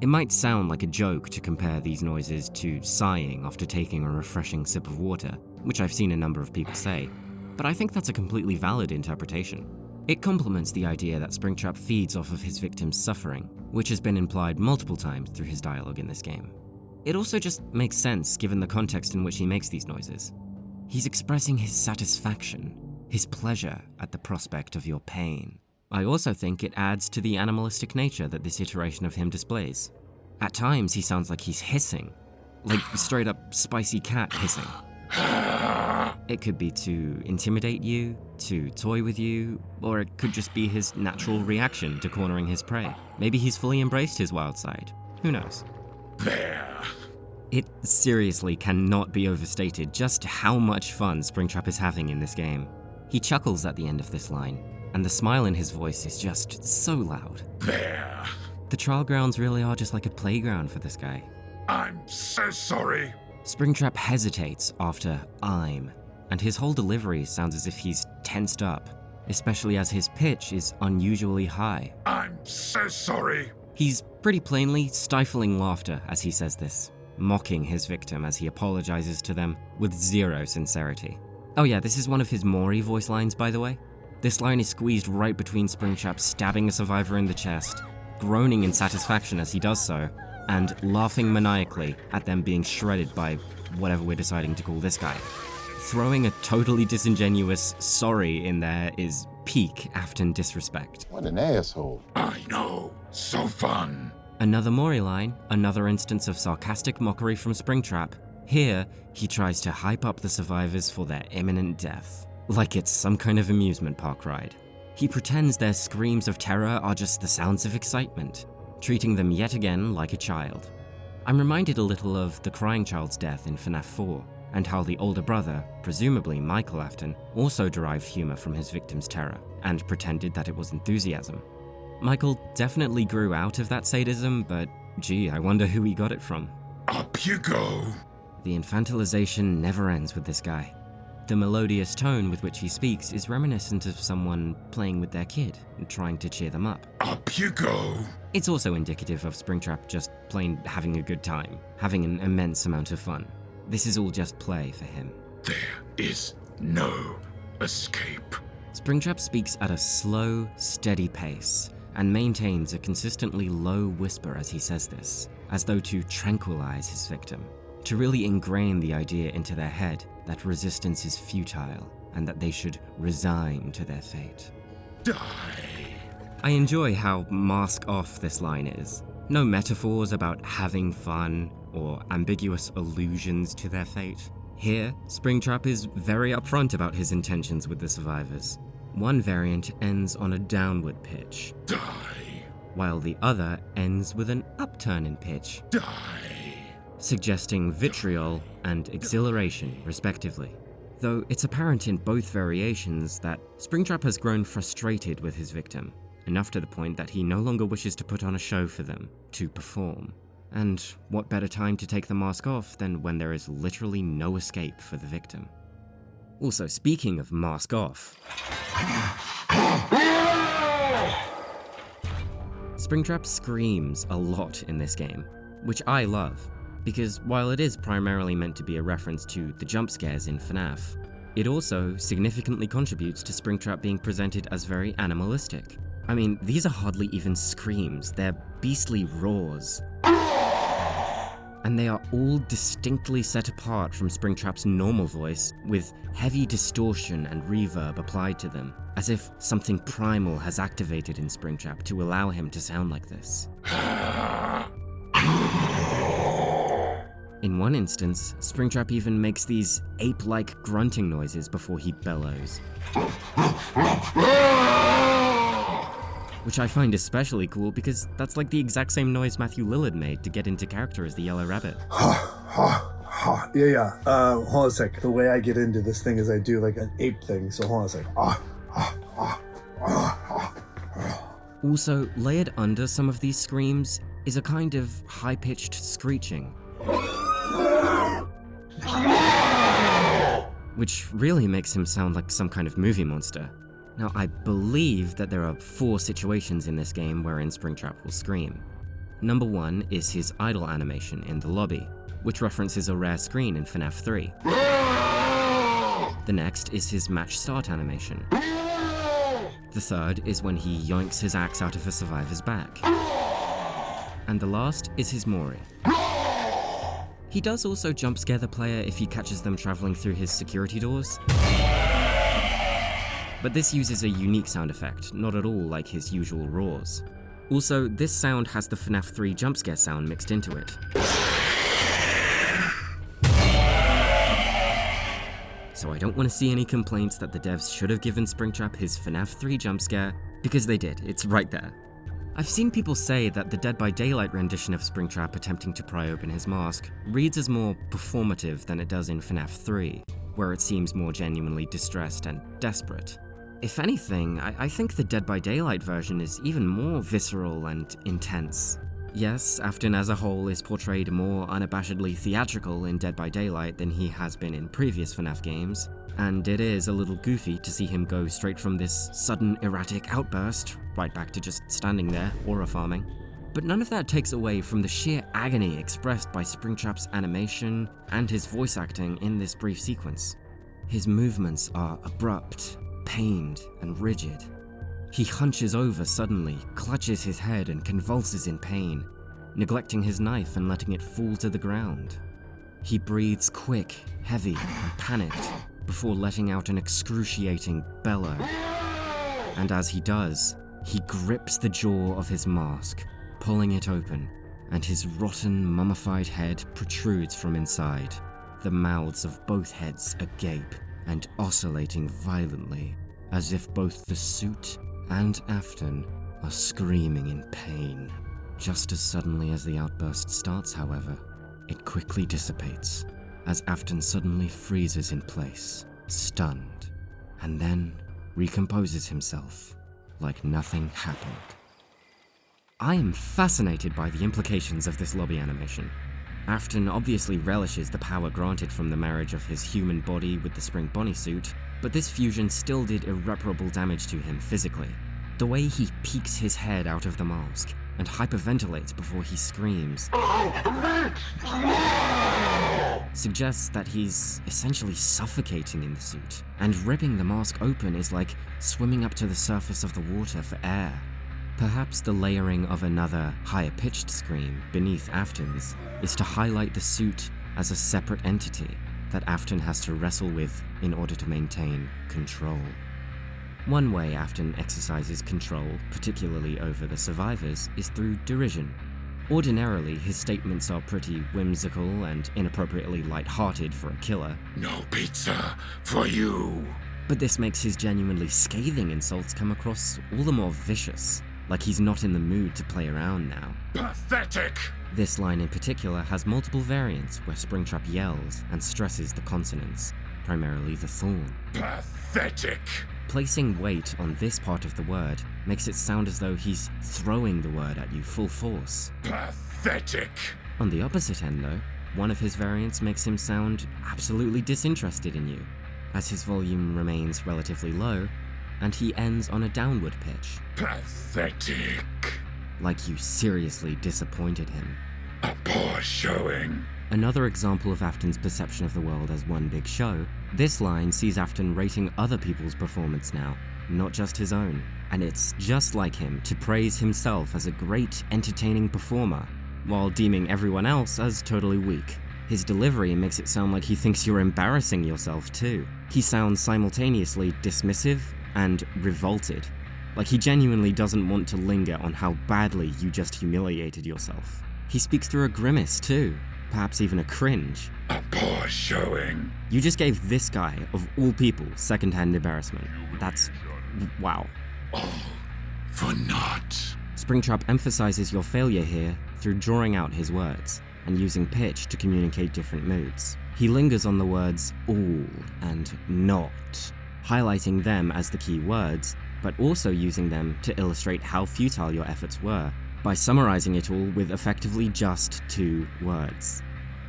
It might sound like a joke to compare these noises to sighing after taking a refreshing sip of water, which I've seen a number of people say, but I think that's a completely valid interpretation. It complements the idea that Springtrap feeds off of his victim's suffering, which has been implied multiple times through his dialogue in this game. It also just makes sense given the context in which he makes these noises. He's expressing his satisfaction, his pleasure at the prospect of your pain. I also think it adds to the animalistic nature that this iteration of him displays. At times, he sounds like he's hissing, like straight up spicy cat hissing. It could be to intimidate you, to toy with you, or it could just be his natural reaction to cornering his prey. Maybe he's fully embraced his wild side. Who knows? There. It seriously cannot be overstated just how much fun Springtrap is having in this game. He chuckles at the end of this line, and the smile in his voice is just so loud. There. The trial grounds really are just like a playground for this guy. I'm so sorry. Springtrap hesitates after "I'm," and his whole delivery sounds as if he's tensed up, especially as his pitch is unusually high. I'm so sorry. He's pretty plainly stifling laughter as he says this, mocking his victim as he apologizes to them with zero sincerity. Oh yeah, this is one of his Mori voice lines, by the way. This line is squeezed right between Springtrap stabbing a survivor in the chest, groaning in satisfaction as he does so, and laughing maniacally at them being shredded by whatever we're deciding to call this guy. Throwing a totally disingenuous sorry in there is peak Afton disrespect. What an asshole. I know. So fun. Another Mori line, another instance of sarcastic mockery from Springtrap. Here, he tries to hype up the survivors for their imminent death, like it's some kind of amusement park ride. He pretends their screams of terror are just the sounds of excitement, treating them yet again like a child. I'm reminded a little of the crying child's death in FNAF 4, and how the older brother, presumably Michael Afton, also derived humor from his victim's terror, and pretended that it was enthusiasm. Michael definitely grew out of that sadism, but gee, I wonder who he got it from. Up you go. The infantilization never ends with this guy. The melodious tone with which he speaks is reminiscent of someone playing with their kid and trying to cheer them up. Up you go. It's also indicative of Springtrap just plain having a good time, having an immense amount of fun. This is all just play for him. There is no escape. Springtrap speaks at a slow, steady pace, and maintains a consistently low whisper as he says this, as though to tranquilize his victim, to really ingrain the idea into their head that resistance is futile and that they should resign to their fate. Die. I enjoy how mask off this line is. No metaphors about having fun or ambiguous allusions to their fate. Here, Springtrap is very upfront about his intentions with the survivors. One variant ends on a downward pitch, Die. while the other ends with an upturn in pitch, Die. suggesting vitriol and exhilaration, respectively. Though it's apparent in both variations that Springtrap has grown frustrated with his victim, enough to the point that he no longer wishes to put on a show for them, to perform. And what better time to take the mask off than when there is literally no escape for the victim? Also, speaking of mask off, Springtrap screams a lot in this game, which I love, because while it is primarily meant to be a reference to the jump scares in FNAF, it also significantly contributes to Springtrap being presented as very animalistic. I mean, these are hardly even screams, they're beastly roars. And they are all distinctly set apart from Springtrap's normal voice, with heavy distortion and reverb applied to them, as if something primal has activated in Springtrap to allow him to sound like this. In one instance, Springtrap even makes these ape-like grunting noises before he bellows. which I find especially cool because that's like the exact same noise Matthew Lillard made to get into character as the Yellow Rabbit. Yeah. Hold on a sec. The way I get into this thing is I do like an ape thing, so hold on a sec. Also, layered under some of these screams is a kind of high-pitched screeching, which really makes him sound like some kind of movie monster. Now, I believe that there are 4 situations in this game wherein Springtrap will scream. Number 1 is his idle animation in the lobby, which references a rare screen in FNAF 3. The next is his match start animation. The third is when he yoinks his axe out of a survivor's back. And the last is his Mori. He does also jump scare the player if he catches them traveling through his security doors. But this uses a unique sound effect, not at all like his usual roars. Also, this sound has the FNAF 3 jump scare sound mixed into it. So I don't want to see any complaints that the devs should have given Springtrap his FNAF 3 jump scare, because they did, it's right there. I've seen people say that the Dead by Daylight rendition of Springtrap attempting to pry open his mask reads as more performative than it does in FNAF 3, where it seems more genuinely distressed and desperate. If anything, I think the Dead by Daylight version is even more visceral and intense. Yes, Afton as a whole is portrayed more unabashedly theatrical in Dead by Daylight than he has been in previous FNAF games, and it is a little goofy to see him go straight from this sudden erratic outburst right back to just standing there, aura farming. But none of that takes away from the sheer agony expressed by Springtrap's animation and his voice acting in this brief sequence. His movements are abrupt, pained, and rigid. He hunches over suddenly, clutches his head and convulses in pain, neglecting his knife and letting it fall to the ground. He breathes quick, heavy, and panicked before letting out an excruciating bellow. And as he does, he grips the jaw of his mask, pulling it open, and his rotten, mummified head protrudes from inside, the mouths of both heads agape and oscillating violently, as if both the suit and Afton are screaming in pain. Just as suddenly as the outburst starts, however, it quickly dissipates, as Afton suddenly freezes in place, stunned, and then recomposes himself like nothing happened. I am fascinated by the implications of this lobby animation. Afton obviously relishes the power granted from the marriage of his human body with the Spring Bonnie suit, but this fusion still did irreparable damage to him physically. The way he peeks his head out of the mask and hyperventilates before he screams suggests that he's essentially suffocating in the suit, and ripping the mask open is like swimming up to the surface of the water for air. Perhaps the layering of another, higher-pitched scream beneath Afton's is to highlight the suit as a separate entity that Afton has to wrestle with in order to maintain control. One way Afton exercises control, particularly over the survivors, is through derision. Ordinarily, his statements are pretty whimsical and inappropriately light-hearted for a killer. No pizza for you. But this makes his genuinely scathing insults come across all the more vicious, like he's not in the mood to play around now. Pathetic! This line in particular has multiple variants where Springtrap yells and stresses the consonants, primarily the thorn. Pathetic! Placing weight on this part of the word makes it sound as though he's throwing the word at you full force. Pathetic! On the opposite end though, one of his variants makes him sound absolutely disinterested in you, as his volume remains relatively low, and he ends on a downward pitch. Pathetic! Like you seriously disappointed him. A poor showing. Another example of Afton's perception of the world as one big show, this line sees Afton rating other people's performance now, not just his own. And it's just like him to praise himself as a great, entertaining performer, while deeming everyone else as totally weak. His delivery makes it sound like he thinks you're embarrassing yourself too. He sounds simultaneously dismissive and revolted, like he genuinely doesn't want to linger on how badly you just humiliated yourself. He speaks through a grimace too, perhaps even a cringe. A poor showing. You just gave this guy, of all people, secondhand embarrassment. That's... wow. Oh, for naught. Springtrap emphasizes your failure here through drawing out his words and using pitch to communicate different moods. He lingers on the words all and not, highlighting them as the key words, but also using them to illustrate how futile your efforts were, by summarizing it all with effectively just 2 words.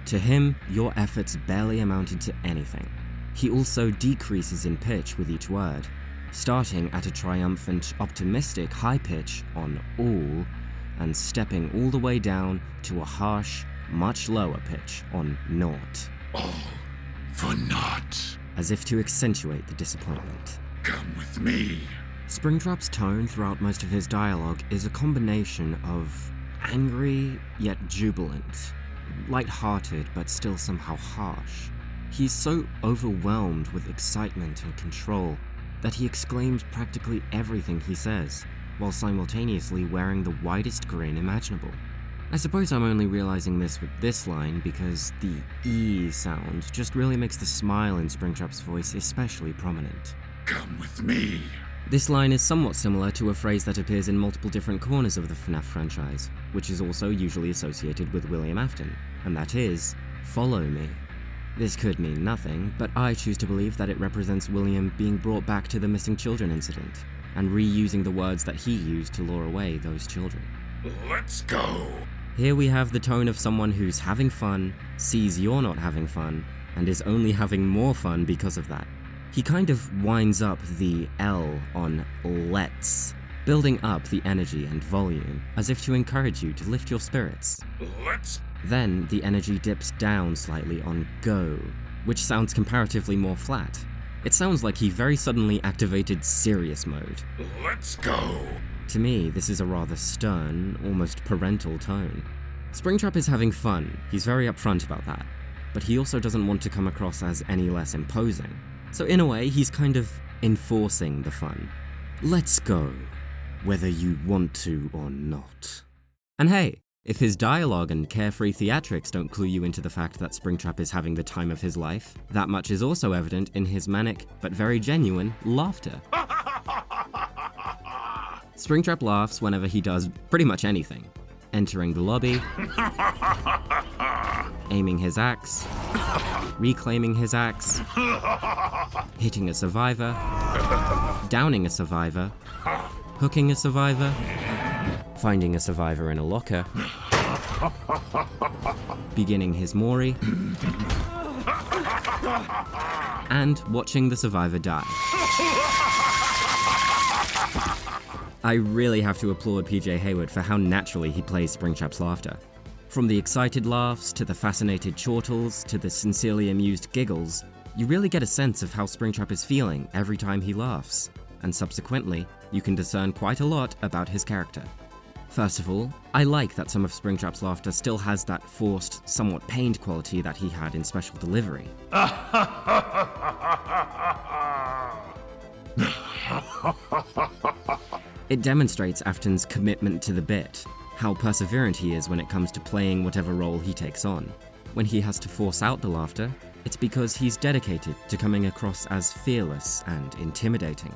To him, your efforts barely amounted to anything. He also decreases in pitch with each word, starting at a triumphant, optimistic high pitch on all, and stepping all the way down to a harsh, much lower pitch on naught. All for naught. As if to accentuate the disappointment. Come with me. Springtrap's tone throughout most of his dialogue is a combination of angry yet jubilant, light-hearted but still somehow harsh. He's so overwhelmed with excitement and control that he exclaims practically everything he says, while simultaneously wearing the widest grin imaginable. I suppose I'm only realizing this with this line because the E sound just really makes the smile in Springtrap's voice especially prominent. Come with me. This line is somewhat similar to a phrase that appears in multiple different corners of the FNAF franchise, which is also usually associated with William Afton, and that is, follow me. This could mean nothing, but I choose to believe that it represents William being brought back to the missing children incident, and reusing the words that he used to lure away those children. Let's go. Here we have the tone of someone who's having fun, sees you're not having fun, and is only having more fun because of that. He kind of winds up the L on let's, building up the energy and volume, as if to encourage you to lift your spirits. Let's. Then the energy dips down slightly on go, which sounds comparatively more flat. It sounds like he very suddenly activated serious mode. Let's go. To me, this is a rather stern, almost parental tone. Springtrap is having fun, he's very upfront about that, but he also doesn't want to come across as any less imposing. So in a way, he's kind of enforcing the fun. Let's go, whether you want to or not. And hey, if his dialogue and carefree theatrics don't clue you into the fact that Springtrap is having the time of his life, that much is also evident in his manic, but very genuine, laughter. Springtrap laughs whenever he does pretty much anything. Entering the lobby, aiming his axe, reclaiming his axe, hitting a survivor, downing a survivor, hooking a survivor, finding a survivor in a locker, beginning his mori, and watching the survivor die. I really have to applaud PJ Hayward for how naturally he plays Springtrap's laughter. From the excited laughs, to the fascinated chortles, to the sincerely amused giggles, you really get a sense of how Springtrap is feeling every time he laughs, and subsequently, you can discern quite a lot about his character. First of all, I like that some of Springtrap's laughter still has that forced, somewhat pained quality that he had in Special Delivery. It demonstrates Afton's commitment to the bit, how perseverant he is when it comes to playing whatever role he takes on. When he has to force out the laughter, it's because he's dedicated to coming across as fearless and intimidating.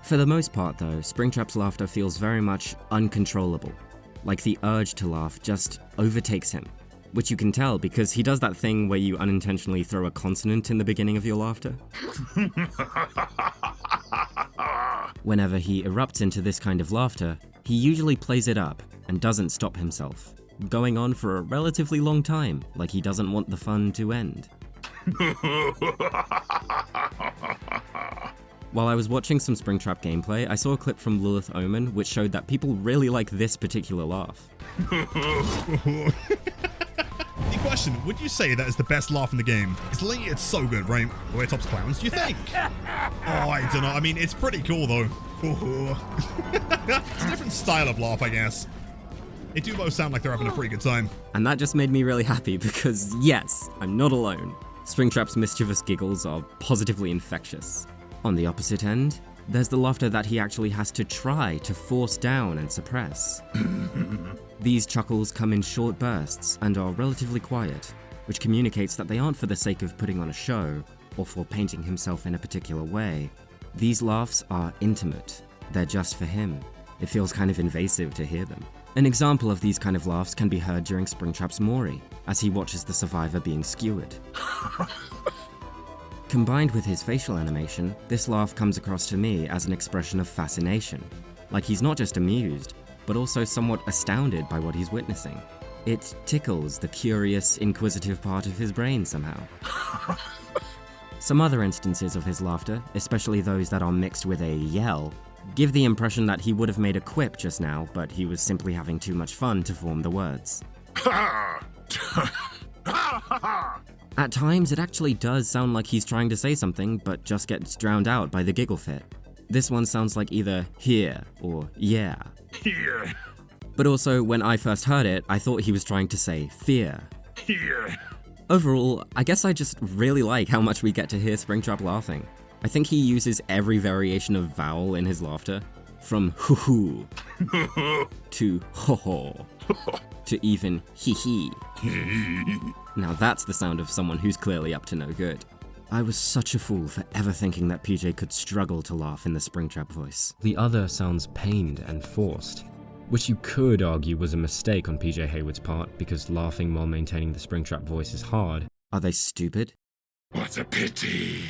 For the most part though, Springtrap's laughter feels very much uncontrollable, like the urge to laugh just overtakes him, which you can tell because he does that thing where you unintentionally throw a consonant in the beginning of your laughter. Whenever he erupts into this kind of laughter, he usually plays it up and doesn't stop himself, going on for a relatively long time, like he doesn't want the fun to end. While I was watching some Springtrap gameplay, I saw a clip from Lilith Omen which showed that people really like this particular laugh. The question, would you say that is the best laugh in the game? It's so good, right? Where tops clowns, do you think? Oh, I don't know. I mean, it's pretty cool, though. It's a different style of laugh, I guess. They do both sound like they're having a pretty good time. And that just made me really happy because, yes, I'm not alone. Springtrap's mischievous giggles are positively infectious. On the opposite end, there's the laughter that he actually has to try to force down and suppress. These chuckles come in short bursts and are relatively quiet, which communicates that they aren't for the sake of putting on a show or for painting himself in a particular way. These laughs are intimate. They're just for him. It feels kind of invasive to hear them. An example of these kind of laughs can be heard during Springtrap's Mori, as he watches the survivor being skewered. Combined with his facial animation, this laugh comes across to me as an expression of fascination. Like he's not just amused, but also somewhat astounded by what he's witnessing. It tickles the curious, inquisitive part of his brain somehow. Some other instances of his laughter, especially those that are mixed with a yell, give the impression that he would have made a quip just now, but he was simply having too much fun to form the words. At times, it actually does sound like he's trying to say something, but just gets drowned out by the giggle fit. This one sounds like either here or yeah. Here. But also, when I first heard it, I thought he was trying to say fear. Here. Overall, I guess I just really like how much we get to hear Springtrap laughing. I think he uses every variation of vowel in his laughter, from hoo-hoo to ho-ho to even hee-hee. Now that's the sound of someone who's clearly up to no good. I was such a fool for ever thinking that PJ could struggle to laugh in the Springtrap voice. The other sounds pained and forced, which you could argue was a mistake on PJ Hayward's part because laughing while maintaining the Springtrap voice is hard. Are they stupid? What a pity.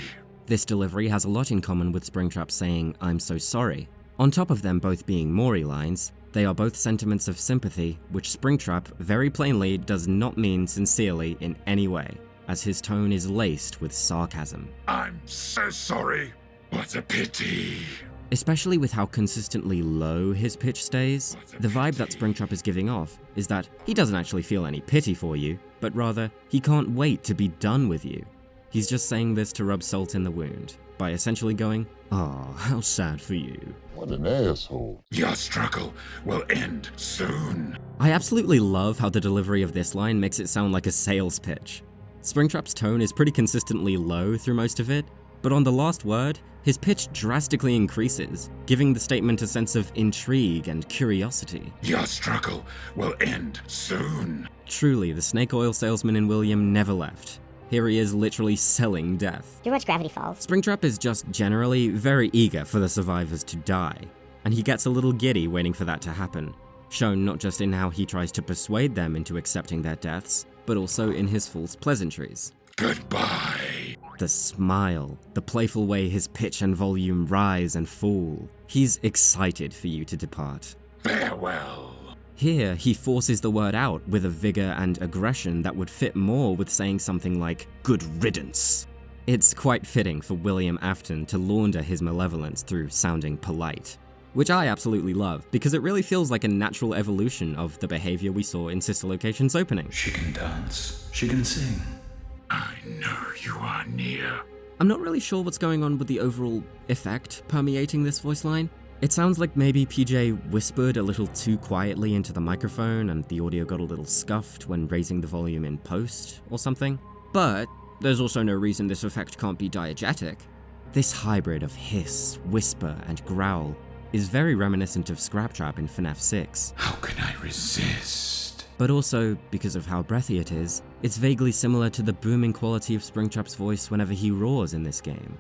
This delivery has a lot in common with Springtrap saying, "I'm so sorry." On top of them both being Mori lines, they are both sentiments of sympathy, which Springtrap very plainly does not mean sincerely in any way, as his tone is laced with sarcasm. I'm so sorry. What a pity. Especially with how consistently low his pitch stays, the vibe that Springtrap is giving off is that he doesn't actually feel any pity for you, but rather, he can't wait to be done with you. He's just saying this to rub salt in the wound, by essentially going, "Aw, how sad for you." What an asshole. Your struggle will end soon. I absolutely love how the delivery of this line makes it sound like a sales pitch. Springtrap's tone is pretty consistently low through most of it, but on the last word, his pitch drastically increases, giving the statement a sense of intrigue and curiosity. Your struggle will end soon. Truly, the snake oil salesman in William never left. Here he is literally selling death. Do watch Gravity Falls. Springtrap is just generally very eager for the survivors to die, and he gets a little giddy waiting for that to happen, shown not just in how he tries to persuade them into accepting their deaths, but also in his false pleasantries. Goodbye. The smile, the playful way his pitch and volume rise and fall. He's excited for you to depart. Farewell. Here, he forces the word out with a vigor and aggression that would fit more with saying something like, "good riddance." It's quite fitting for William Afton to launder his malevolence through sounding polite, which I absolutely love because it really feels like a natural evolution of the behavior we saw in Sister Location's opening. She can dance. She can sing. I know you are near. I'm not really sure what's going on with the overall effect permeating this voice line. It sounds like maybe PJ whispered a little too quietly into the microphone and the audio got a little scuffed when raising the volume in post or something. But there's also no reason this effect can't be diegetic. This hybrid of hiss, whisper, and growl is very reminiscent of Scraptrap in FNAF 6. How can I resist? But also, because of how breathy it is, it's vaguely similar to the booming quality of Springtrap's voice whenever he roars in this game.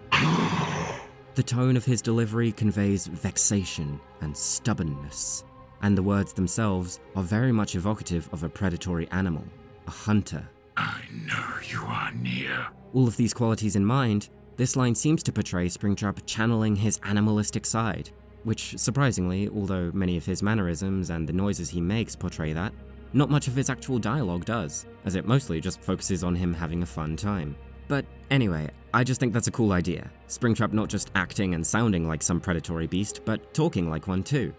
The tone of his delivery conveys vexation and stubbornness, and the words themselves are very much evocative of a predatory animal, a hunter. I know you are near. All of these qualities in mind, this line seems to portray Springtrap channeling his animalistic side, which, surprisingly, although many of his mannerisms and the noises he makes portray that, not much of his actual dialogue does, as it mostly just focuses on him having a fun time. But anyway, I just think that's a cool idea. Springtrap not just acting and sounding like some predatory beast, but talking like one too.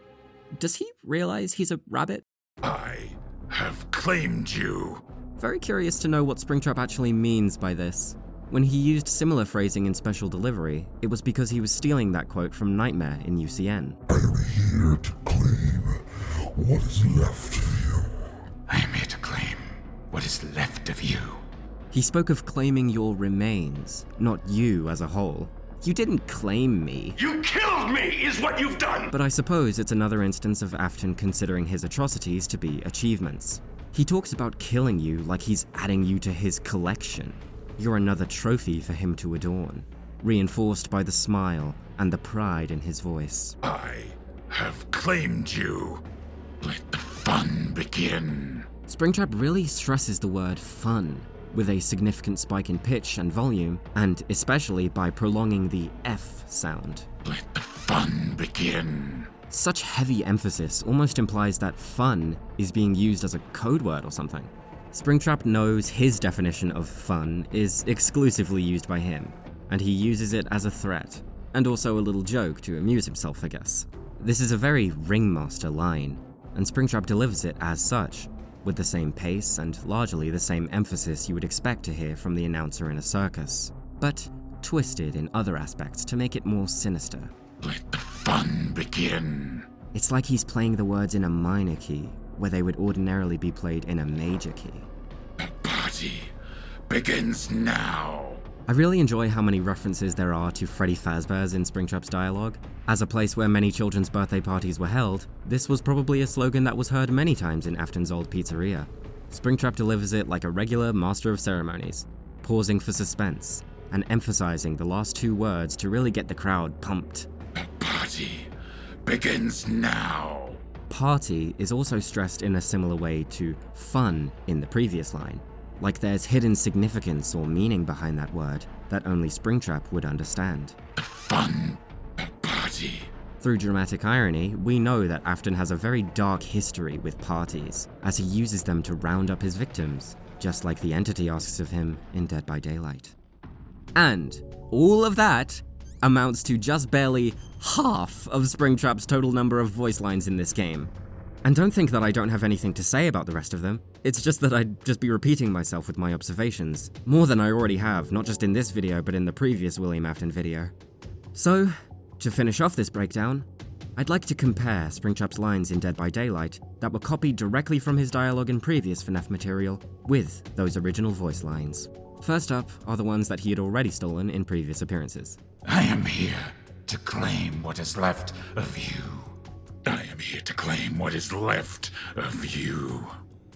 Does he realize he's a rabbit? I have claimed you. Very curious to know what Springtrap actually means by this. When he used similar phrasing in Special Delivery, it was because he was stealing that quote from Nightmare in UCN. I am here to claim what is left of you. I am here to claim what is left of you. He spoke of claiming your remains, not you as a whole. You didn't claim me. You killed me, is what you've done! But I suppose it's another instance of Afton considering his atrocities to be achievements. He talks about killing you like he's adding you to his collection. You're another trophy for him to adorn, reinforced by the smile and the pride in his voice. I have claimed you. Let the fun begin. Springtrap really stresses the word fun, with a significant spike in pitch and volume, and especially by prolonging the F sound. Let the fun begin. Such heavy emphasis almost implies that fun is being used as a code word or something. Springtrap knows his definition of fun is exclusively used by him, and he uses it as a threat, and also a little joke to amuse himself, I guess. This is a very ringmaster line, and Springtrap delivers it as such, with the same pace and largely the same emphasis you would expect to hear from the announcer in a circus, but twisted in other aspects to make it more sinister. Let the fun begin. It's like he's playing the words in a minor key, where they would ordinarily be played in a major key. The party begins now. I really enjoy how many references there are to Freddy Fazbear's in Springtrap's dialogue. As a place where many children's birthday parties were held, this was probably a slogan that was heard many times in Afton's old pizzeria. Springtrap delivers it like a regular master of ceremonies, pausing for suspense, and emphasizing the last two words to really get the crowd pumped. The party begins now. Party is also stressed in a similar way to fun in the previous line, like there's hidden significance or meaning behind that word that only Springtrap would understand. The fun, the party. Through dramatic irony, we know that Afton has a very dark history with parties, as he uses them to round up his victims, just like the entity asks of him in Dead by Daylight. And all of that amounts to just barely half of Springtrap's total number of voice lines in this game. And don't think that I don't have anything to say about the rest of them. It's just that I'd just be repeating myself with my observations, more than I already have, not just in this video, but in the previous William Afton video. So, to finish off this breakdown, I'd like to compare Springtrap's lines in Dead by Daylight that were copied directly from his dialogue in previous FNAF material with those original voice lines. First up are the ones that he had already stolen in previous appearances. I am here to claim what is left of you. I am here to claim what is left of you.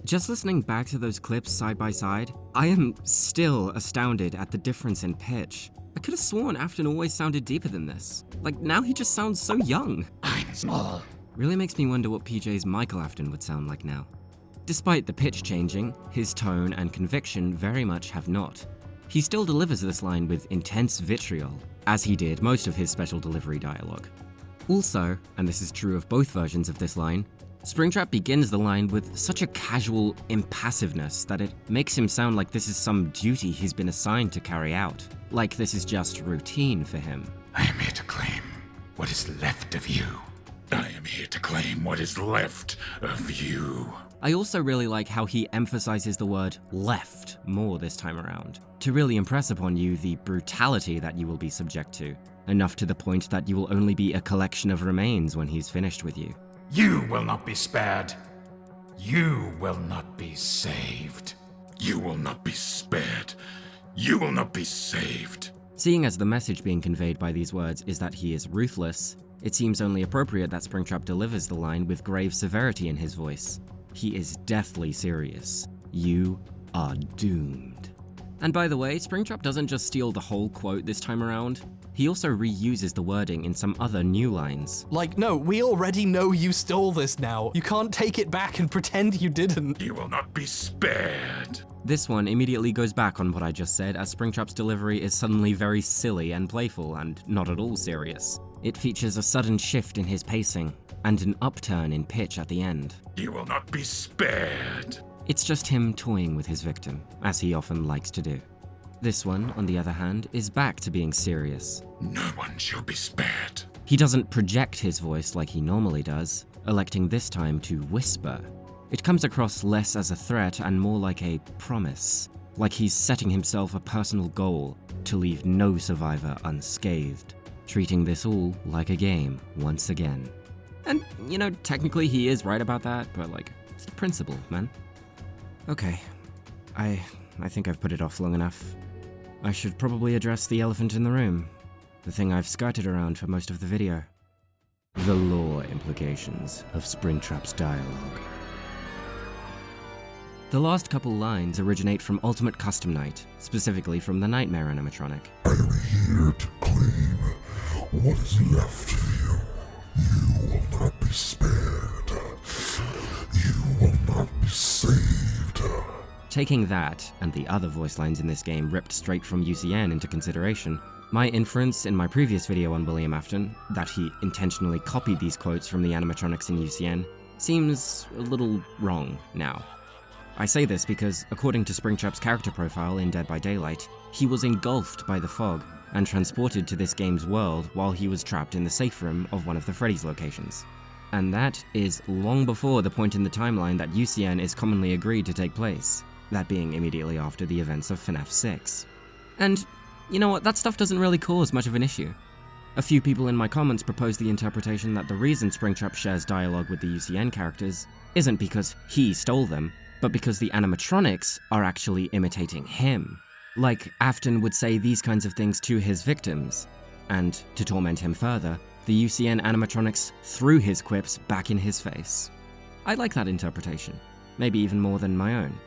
Just listening back to those clips side by side, I am still astounded at the difference in pitch. I could have sworn Afton always sounded deeper than this. Like, now he just sounds so young. I'm small. Really makes me wonder what PJ's Michael Afton would sound like now. Despite the pitch changing, his tone and conviction very much have not. He still delivers this line with intense vitriol, as he did most of his special delivery dialogue. Also, and this is true of both versions of this line, Springtrap begins the line with such a casual impassiveness that it makes him sound like this is some duty he's been assigned to carry out, like this is just routine for him. I am here to claim what is left of you. I am here to claim what is left of you. I also really like how he emphasizes the word left more this time around, to really impress upon you the brutality that you will be subject to, enough to the point that you will only be a collection of remains when he's finished with you. You will not be spared. You will not be saved. You will not be spared. You will not be saved. Seeing as the message being conveyed by these words is that he is ruthless, it seems only appropriate that Springtrap delivers the line with grave severity in his voice. He is deathly serious. You are doomed. And by the way, Springtrap doesn't just steal the whole quote this time around. He also reuses the wording in some other new lines. Like, no, we already know you stole this now. You can't take it back and pretend you didn't. You will not be spared. This one immediately goes back on what I just said, as Springtrap's delivery is suddenly very silly and playful and not at all serious. It features a sudden shift in his pacing and an upturn in pitch at the end. You will not be spared. It's just him toying with his victim, as he often likes to do. This one, on the other hand, is back to being serious. No one shall be spared. He doesn't project his voice like he normally does, electing this time to whisper. It comes across less as a threat and more like a promise, like he's setting himself a personal goal to leave no survivor unscathed, treating this all like a game once again. And, you know, technically he is right about that, but like, it's the principle, man. Okay, I think I've put it off long enough. I should probably address the elephant in the room, the thing I've skirted around for most of the video. The lore implications of Springtrap's dialogue. The last couple lines originate from Ultimate Custom Night, specifically from the Nightmare animatronic. I am here to claim what is left of you. You will not spared. You will not be saved. Taking that, and the other voice lines in this game ripped straight from UCN into consideration, my inference in my previous video on William Afton, that he intentionally copied these quotes from the animatronics in UCN, seems a little wrong now. I say this because, according to Springtrap's character profile in Dead by Daylight, he was engulfed by the fog and transported to this game's world while he was trapped in the safe room of one of the Freddy's locations. And that is long before the point in the timeline that UCN is commonly agreed to take place, that being immediately after the events of FNAF 6. And you know what, that stuff doesn't really cause much of an issue. A few people in my comments proposed the interpretation that the reason Springtrap shares dialogue with the UCN characters isn't because he stole them, but because the animatronics are actually imitating him. Like, Afton would say these kinds of things to his victims, and to torment him further, the UCN animatronics threw his quips back in his face. I like that interpretation, maybe even more than my own.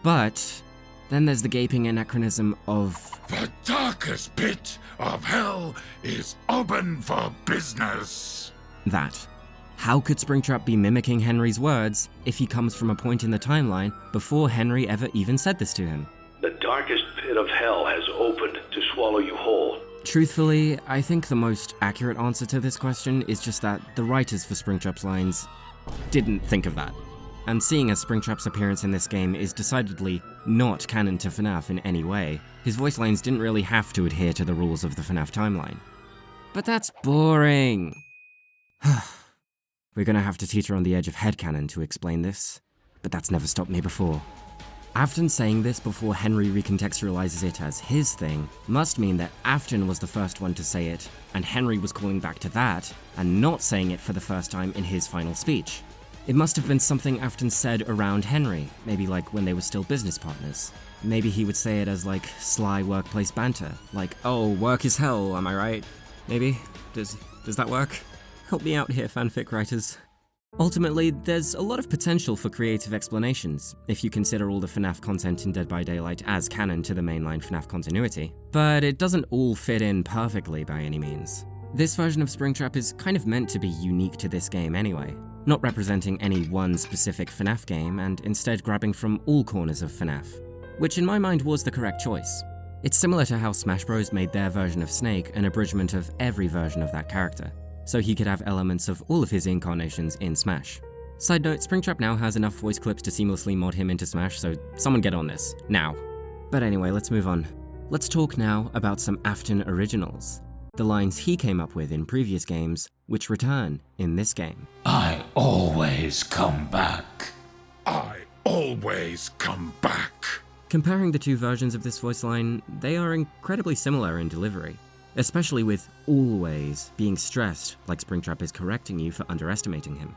But then there's the gaping anachronism of the darkest pit of hell is open for business. That. How could Springtrap be mimicking Henry's words if he comes from a point in the timeline before Henry ever even said this to him? The darkest pit of hell has opened to swallow you whole. Truthfully, I think the most accurate answer to this question is just that the writers for Springtrap's lines didn't think of that. And seeing as Springtrap's appearance in this game is decidedly not canon to FNAF in any way, his voice lines didn't really have to adhere to the rules of the FNAF timeline. But that's boring! We're gonna have to teeter on the edge of headcanon to explain this, but that's never stopped me before. Afton saying this before Henry recontextualizes it as his thing must mean that Afton was the first one to say it, and Henry was calling back to that, and not saying it for the first time in his final speech. It must have been something Afton said around Henry, maybe like when they were still business partners. Maybe he would say it as like sly workplace banter, like, oh, work is hell, am I right? Maybe? Does that work? Help me out here, fanfic writers. Ultimately, there's a lot of potential for creative explanations, if you consider all the FNAF content in Dead by Daylight as canon to the mainline FNAF continuity, but it doesn't all fit in perfectly by any means. This version of Springtrap is kind of meant to be unique to this game anyway, not representing any one specific FNAF game and instead grabbing from all corners of FNAF, which in my mind was the correct choice. It's similar to how Smash Bros made their version of Snake an abridgment of every version of that character, so he could have elements of all of his incarnations in Smash. Side note, Springtrap now has enough voice clips to seamlessly mod him into Smash, so someone get on this, now. But anyway, let's move on. Let's talk now about some Afton originals, the lines he came up with in previous games, which return in this game. I always come back. I always come back. Comparing the two versions of this voice line, they are incredibly similar in delivery, especially with always being stressed like Springtrap is correcting you for underestimating him.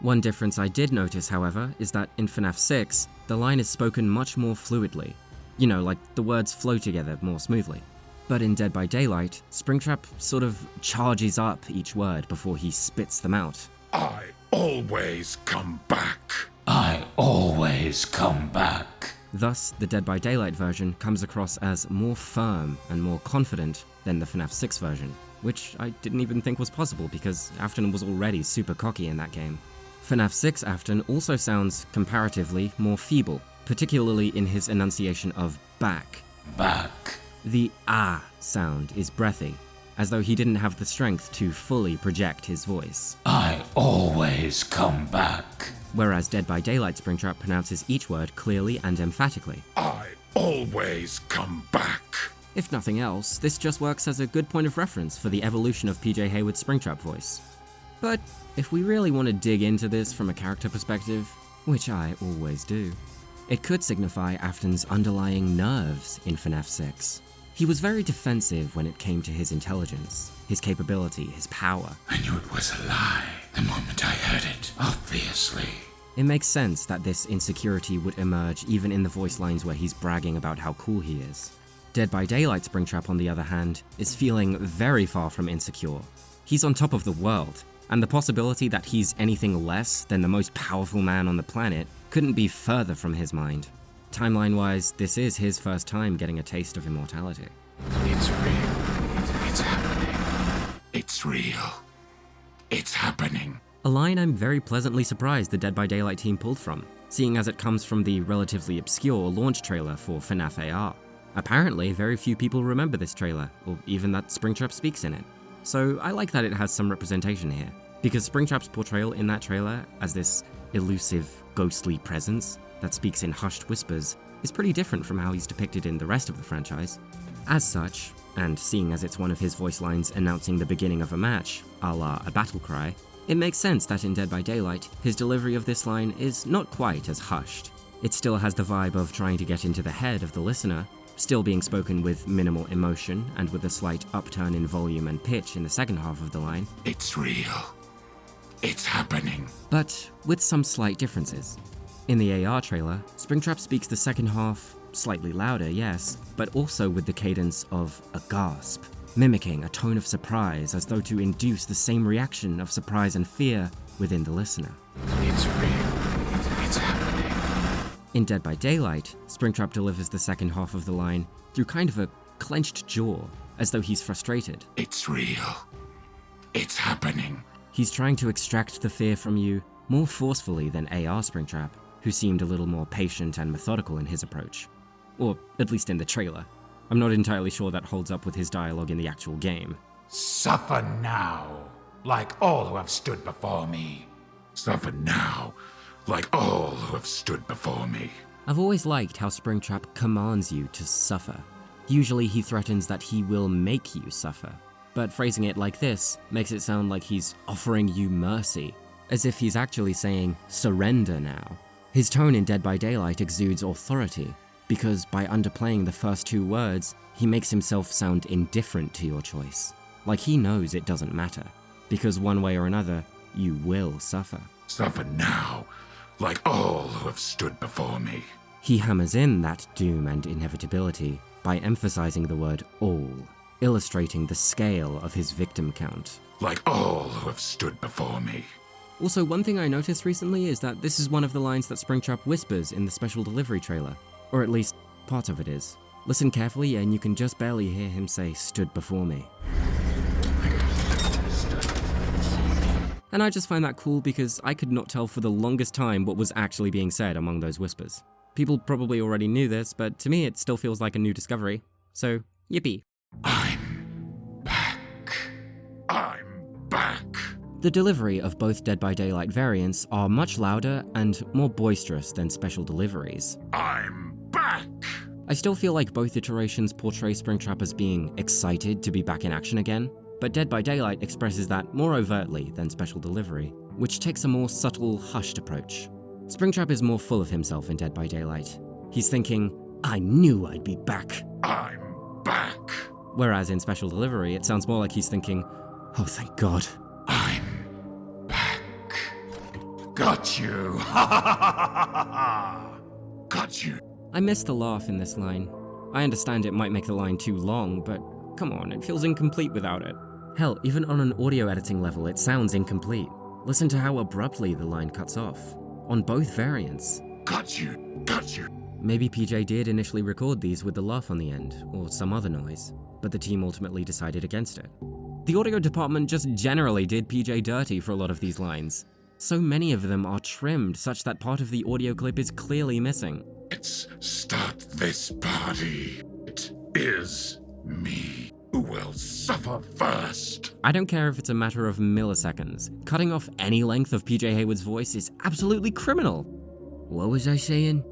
One difference I did notice, however, is that in FNAF 6, the line is spoken much more fluidly. You know, like the words flow together more smoothly. But in Dead by Daylight, Springtrap sort of charges up each word before he spits them out. I always come back. I always come back. Thus, the Dead by Daylight version comes across as more firm and more confident than the FNAF 6 version, which I didn't even think was possible because Afton was already super cocky in that game. FNAF 6 Afton also sounds comparatively more feeble, particularly in his enunciation of back. Back. The ah sound is breathy, as though he didn't have the strength to fully project his voice. I always come back. Whereas Dead by Daylight Springtrap pronounces each word clearly and emphatically. I always come back. If nothing else, this just works as a good point of reference for the evolution of PJ Hayward's Springtrap voice. But if we really want to dig into this from a character perspective, which I always do, it could signify Afton's underlying nerves in FNAF 6. He was very defensive when it came to his intelligence, his capability, his power. I knew it was a lie the moment I heard it, obviously. It makes sense that this insecurity would emerge even in the voice lines where he's bragging about how cool he is. Dead by Daylight Springtrap, on the other hand, is feeling very far from insecure. He's on top of the world, and the possibility that he's anything less than the most powerful man on the planet couldn't be further from his mind. Timeline-wise, this is his first time getting a taste of immortality. It's real. It's happening. It's real. It's happening. A line I'm very pleasantly surprised the Dead by Daylight team pulled from, seeing as it comes from the relatively obscure launch trailer for FNAF AR. Apparently, very few people remember this trailer, or even that Springtrap speaks in it. So I like that it has some representation here, because Springtrap's portrayal in that trailer as this elusive, ghostly presence that speaks in hushed whispers is pretty different from how he's depicted in the rest of the franchise. As such, and seeing as it's one of his voice lines announcing the beginning of a match, a la a battle cry, it makes sense that in Dead by Daylight, his delivery of this line is not quite as hushed. It still has the vibe of trying to get into the head of the listener, still being spoken with minimal emotion and with a slight upturn in volume and pitch in the second half of the line. It's real. It's happening. But with some slight differences. In the AR trailer, Springtrap speaks the second half slightly louder, yes, but also with the cadence of a gasp, mimicking a tone of surprise as though to induce the same reaction of surprise and fear within the listener. It's real. It's happening. In Dead by Daylight, Springtrap delivers the second half of the line through kind of a clenched jaw, as though he's frustrated. It's real. It's happening. He's trying to extract the fear from you more forcefully than AR Springtrap, who seemed a little more patient and methodical in his approach. Or at least in the trailer. I'm not entirely sure that holds up with his dialogue in the actual game. Suffer now, like all who have stood before me. Suffer now, like all who have stood before me. I've always liked how Springtrap commands you to suffer. Usually he threatens that he will make you suffer, but phrasing it like this makes it sound like he's offering you mercy, as if he's actually saying, surrender now. His tone in Dead by Daylight exudes authority, because by underplaying the first two words, he makes himself sound indifferent to your choice. Like he knows it doesn't matter, because one way or another, you will suffer. Suffer now, like all who have stood before me. He hammers in that doom and inevitability by emphasizing the word all, illustrating the scale of his victim count. Like all who have stood before me. Also, one thing I noticed recently is that this is one of the lines that Springtrap whispers in the special delivery trailer, or at least part of it is. Listen carefully and you can just barely hear him say, stood before me. And I just find that cool because I could not tell for the longest time what was actually being said among those whispers. People probably already knew this, but to me it still feels like a new discovery. So, yippee. I'm back. The delivery of both Dead by Daylight variants are much louder and more boisterous than special deliveries. I'm back! I still feel like both iterations portray Springtrap as being excited to be back in action again, but Dead by Daylight expresses that more overtly than special delivery, which takes a more subtle, hushed approach. Springtrap is more full of himself in Dead by Daylight. He's thinking, I knew I'd be back. I'm back! Whereas in special delivery, it sounds more like he's thinking, oh thank God. I'm back. Got you! Got you! I miss the laugh in this line. I understand it might make the line too long, but come on, it feels incomplete without it. Hell, even on an audio editing level, it sounds incomplete. Listen to how abruptly the line cuts off. On both variants. Got you! Got you! Maybe PJ did initially record these with the laugh on the end, or some other noise, but the team ultimately decided against it. The audio department just generally did PJ dirty for a lot of these lines. So many of them are trimmed such that part of the audio clip is clearly missing. Let's start this party. It is me who will suffer first. I don't care if it's a matter of milliseconds. Cutting off any length of PJ Hayward's voice is absolutely criminal. What was I saying?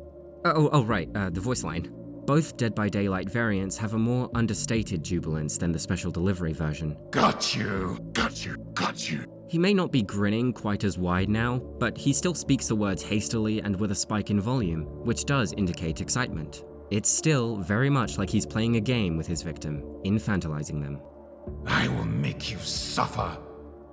Right, the voice line. Both Dead by Daylight variants have a more understated jubilance than the special delivery version. Got you! Got you! Got you! He may not be grinning quite as wide now, but he still speaks the words hastily and with a spike in volume, which does indicate excitement. It's still very much like he's playing a game with his victim, infantilizing them. I will make you suffer.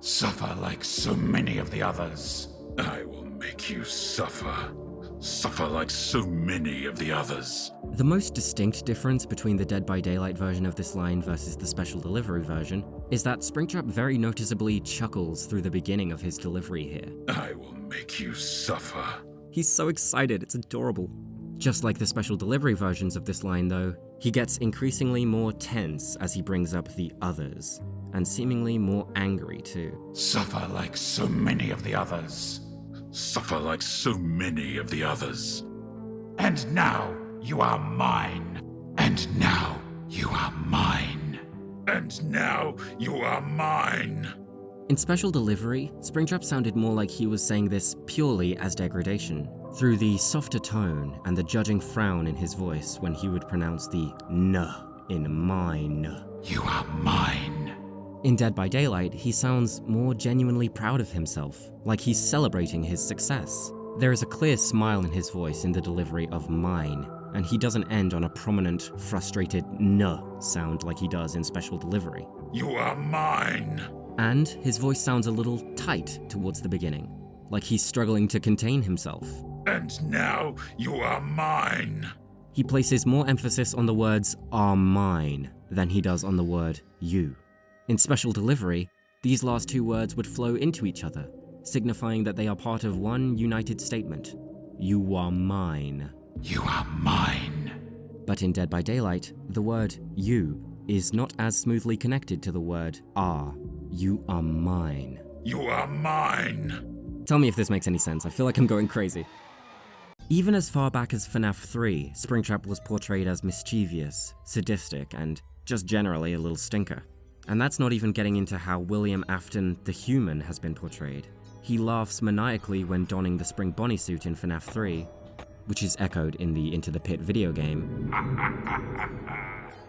Suffer like so many of the others. I will make you suffer. Suffer like so many of the others. The most distinct difference between the Dead by Daylight version of this line versus the special delivery version is that Springtrap very noticeably chuckles through the beginning of his delivery here. I will make you suffer. He's so excited, it's adorable. Just like the special delivery versions of this line though, he gets increasingly more tense as he brings up the others, and seemingly more angry too. Suffer like so many of the others. Suffer like so many of the others. And now you are mine. And now you are mine. And now you are mine. In special delivery, Springtrap sounded more like he was saying this purely as degradation, through the softer tone and the judging frown in his voice when he would pronounce the "n" in mine. You are mine. In Dead by Daylight, he sounds more genuinely proud of himself, like he's celebrating his success. There is a clear smile in his voice in the delivery of mine, and he doesn't end on a prominent, frustrated "n" sound like he does in special delivery. You are mine. And his voice sounds a little tight towards the beginning, like he's struggling to contain himself. And now you are mine. He places more emphasis on the words "are mine" than he does on the word "you." In special delivery, these last two words would flow into each other, signifying that they are part of one united statement. You are mine. You are mine. But in Dead by Daylight, the word "you" is not as smoothly connected to the word "are." You are mine. You are mine. Tell me if this makes any sense. I feel like I'm going crazy. Even as far back as FNAF 3, Springtrap was portrayed as mischievous, sadistic, and just generally a little stinker. And that's not even getting into how William Afton, the human, has been portrayed. He laughs maniacally when donning the Spring Bonnie suit in FNAF 3, which is echoed in the Into the Pit video game.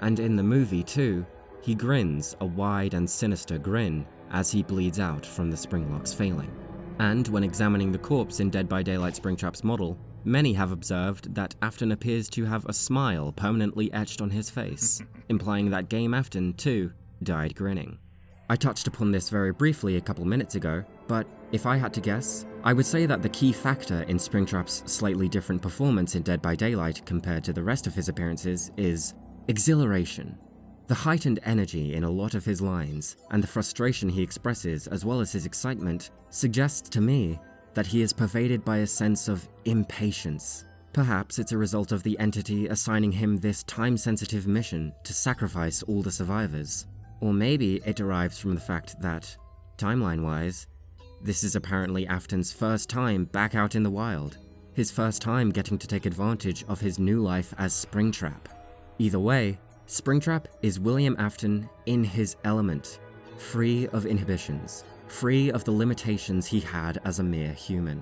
And in the movie too, he grins a wide and sinister grin as he bleeds out from the spring locks failing. And when examining the corpse in Dead by Daylight Springtrap's model, many have observed that Afton appears to have a smile permanently etched on his face, implying that Game Afton, too, died grinning. I touched upon this very briefly a couple minutes ago, but if I had to guess, I would say that the key factor in Springtrap's slightly different performance in Dead by Daylight compared to the rest of his appearances is exhilaration. The heightened energy in a lot of his lines, and the frustration he expresses as well as his excitement, suggests to me that he is pervaded by a sense of impatience. Perhaps it's a result of the entity assigning him this time-sensitive mission to sacrifice all the survivors. Or maybe it derives from the fact that, timeline-wise, this is apparently Afton's first time back out in the wild, his first time getting to take advantage of his new life as Springtrap. Either way, Springtrap is William Afton in his element, free of inhibitions, free of the limitations he had as a mere human.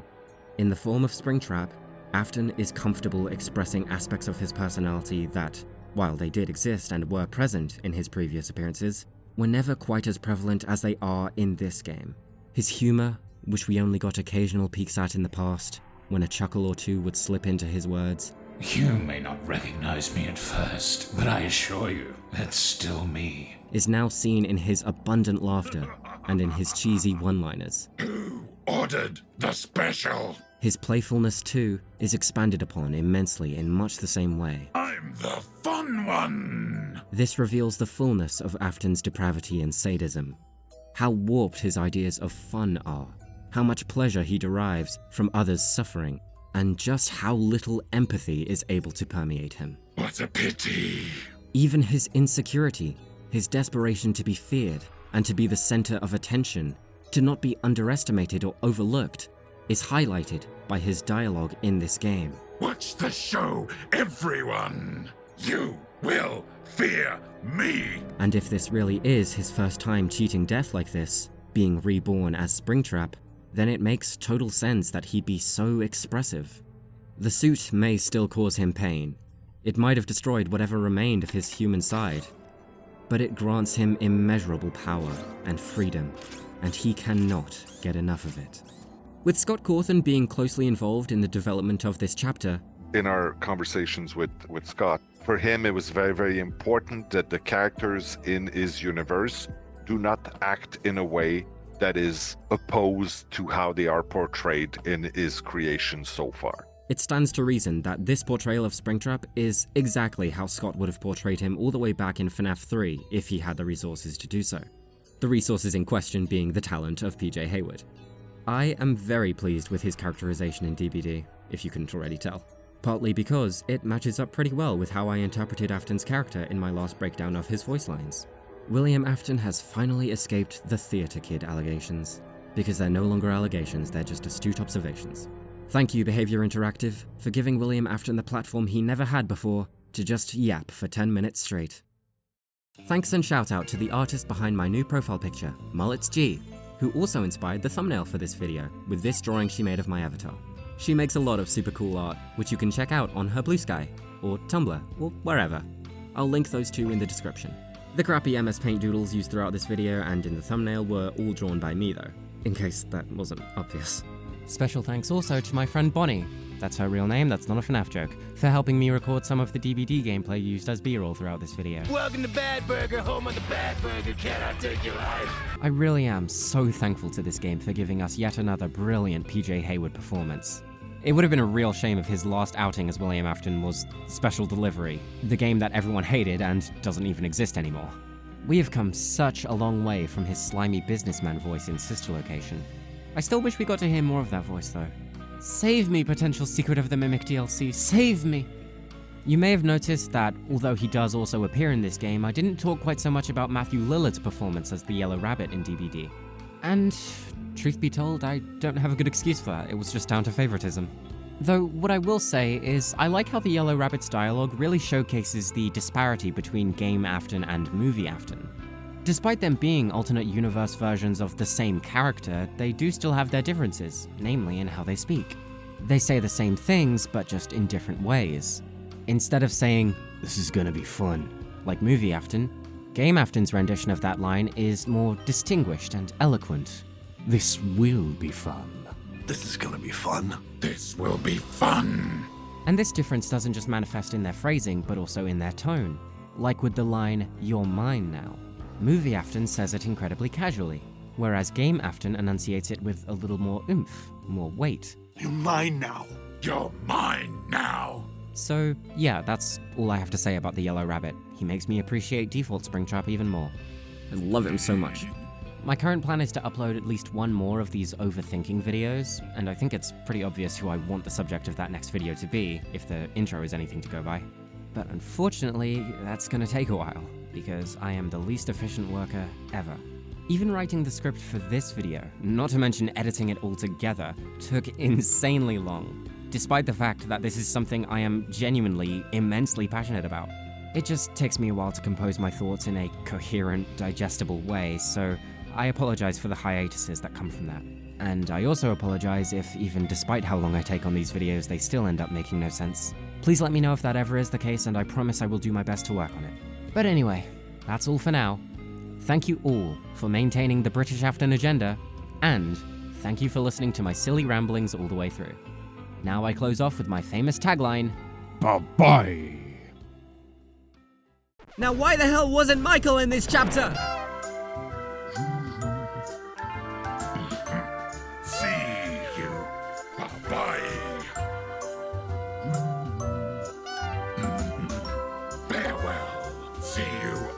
In the form of Springtrap, Afton is comfortable expressing aspects of his personality that, while they did exist and were present in his previous appearances, were never quite as prevalent as they are in this game. His humor, which we only got occasional peeks at in the past, when a chuckle or two would slip into his words. You may not recognize me at first, but I assure you, it's still me. Is now seen in his abundant laughter and in his cheesy one-liners. Who ordered the special? His playfulness, too, is expanded upon immensely in much the same way. I'm the fun one! This reveals the fullness of Afton's depravity and sadism. How warped his ideas of fun are. How much pleasure he derives from others' suffering. And just how little empathy is able to permeate him. What a pity! Even his insecurity, his desperation to be feared, and to be the center of attention, to not be underestimated or overlooked, is highlighted by his dialogue in this game. Watch the show, everyone! You will fear me! And if this really is his first time cheating death like this, being reborn as Springtrap, then it makes total sense that he'd be so expressive. The suit may still cause him pain. It might have destroyed whatever remained of his human side. But it grants him immeasurable power and freedom, and he cannot get enough of it. With Scott Cawthon being closely involved in the development of this chapter, in our conversations with Scott, for him it was very, very important that the characters in his universe do not act in a way that is opposed to how they are portrayed in his creation so far. It stands to reason that this portrayal of Springtrap is exactly how Scott would have portrayed him all the way back in FNAF 3 if he had the resources to do so. The resources in question being the talent of PJ Hayward. I am very pleased with his characterization in DBD, if you couldn't already tell. partly because it matches up pretty well with how I interpreted Afton's character in my last breakdown of his voice lines. William Afton has finally escaped the theatre kid allegations, because they're no longer allegations, they're just astute observations. Thank you, Behavior Interactive, for giving William Afton the platform he never had before to just yap for 10 minutes straight. Thanks and shout out to the artist behind my new profile picture, MulletsG, who also inspired the thumbnail for this video with this drawing she made of my avatar. She makes a lot of super cool art, which you can check out on her Bluesky, or Tumblr, or wherever. I'll link those two in the description. The crappy MS Paint doodles used throughout this video and in the thumbnail were all drawn by me though, in case that wasn't obvious. Special thanks also to my friend Bonnie, that's her real name, that's not a FNAF joke, for helping me record some of the DBD gameplay used as B-roll throughout this video. Welcome to Bad Burger, home of the Bad Burger. Can I take your life? I really am so thankful to this game for giving us yet another brilliant PJ Hayward performance. It would have been a real shame if his last outing as William Afton was Special Delivery, the game that everyone hated and doesn't even exist anymore. We have come such a long way from his slimy businessman voice in Sister Location. I still wish we got to hear more of that voice though. Save me, potential Secret of the Mimic DLC, save me! You may have noticed that, although he does also appear in this game, I didn't talk quite so much about Matthew Lillard's performance as the Yellow Rabbit in DBD. And, truth be told, I don't have a good excuse for that, it was just down to favoritism. Though, what I will say is, I like how the Yellow Rabbit's dialogue really showcases the disparity between Game Afton and Movie Afton. Despite them being alternate universe versions of the same character, they do still have their differences, namely in how they speak. They say the same things, but just in different ways. Instead of saying, "This is gonna be fun," like Movie Afton, Game Afton's rendition of that line is more distinguished and eloquent. "This will be fun." This is gonna be fun. This will be fun. And this difference doesn't just manifest in their phrasing, but also in their tone. Like with the line, "You're mine now." Movie Afton says it incredibly casually, whereas Game Afton enunciates it with a little more oomph, more weight. You're mine now. You're mine now. So yeah, that's all I have to say about the Yellow Rabbit. He makes me appreciate Default Springtrap even more. I love him so much. My current plan is to upload at least one more of these Overthinking videos, and I think it's pretty obvious who I want the subject of that next video to be, if the intro is anything to go by. But unfortunately, that's gonna take a while, because I am the least efficient worker ever. Even writing the script for this video, not to mention editing it all together, took insanely long, despite the fact that this is something I am genuinely immensely passionate about. It just takes me a while to compose my thoughts in a coherent, digestible way, so I apologize for the hiatuses that come from that. And I also apologize if, even despite how long I take on these videos, they still end up making no sense. Please let me know if that ever is the case, and I promise I will do my best to work on it. But anyway, that's all for now. Thank you all for maintaining the British Afton agenda, and thank you for listening to my silly ramblings all the way through. Now I close off with my famous tagline, bye-bye. Now why the hell wasn't Michael in this chapter? See you. Bye-bye. Farewell. See you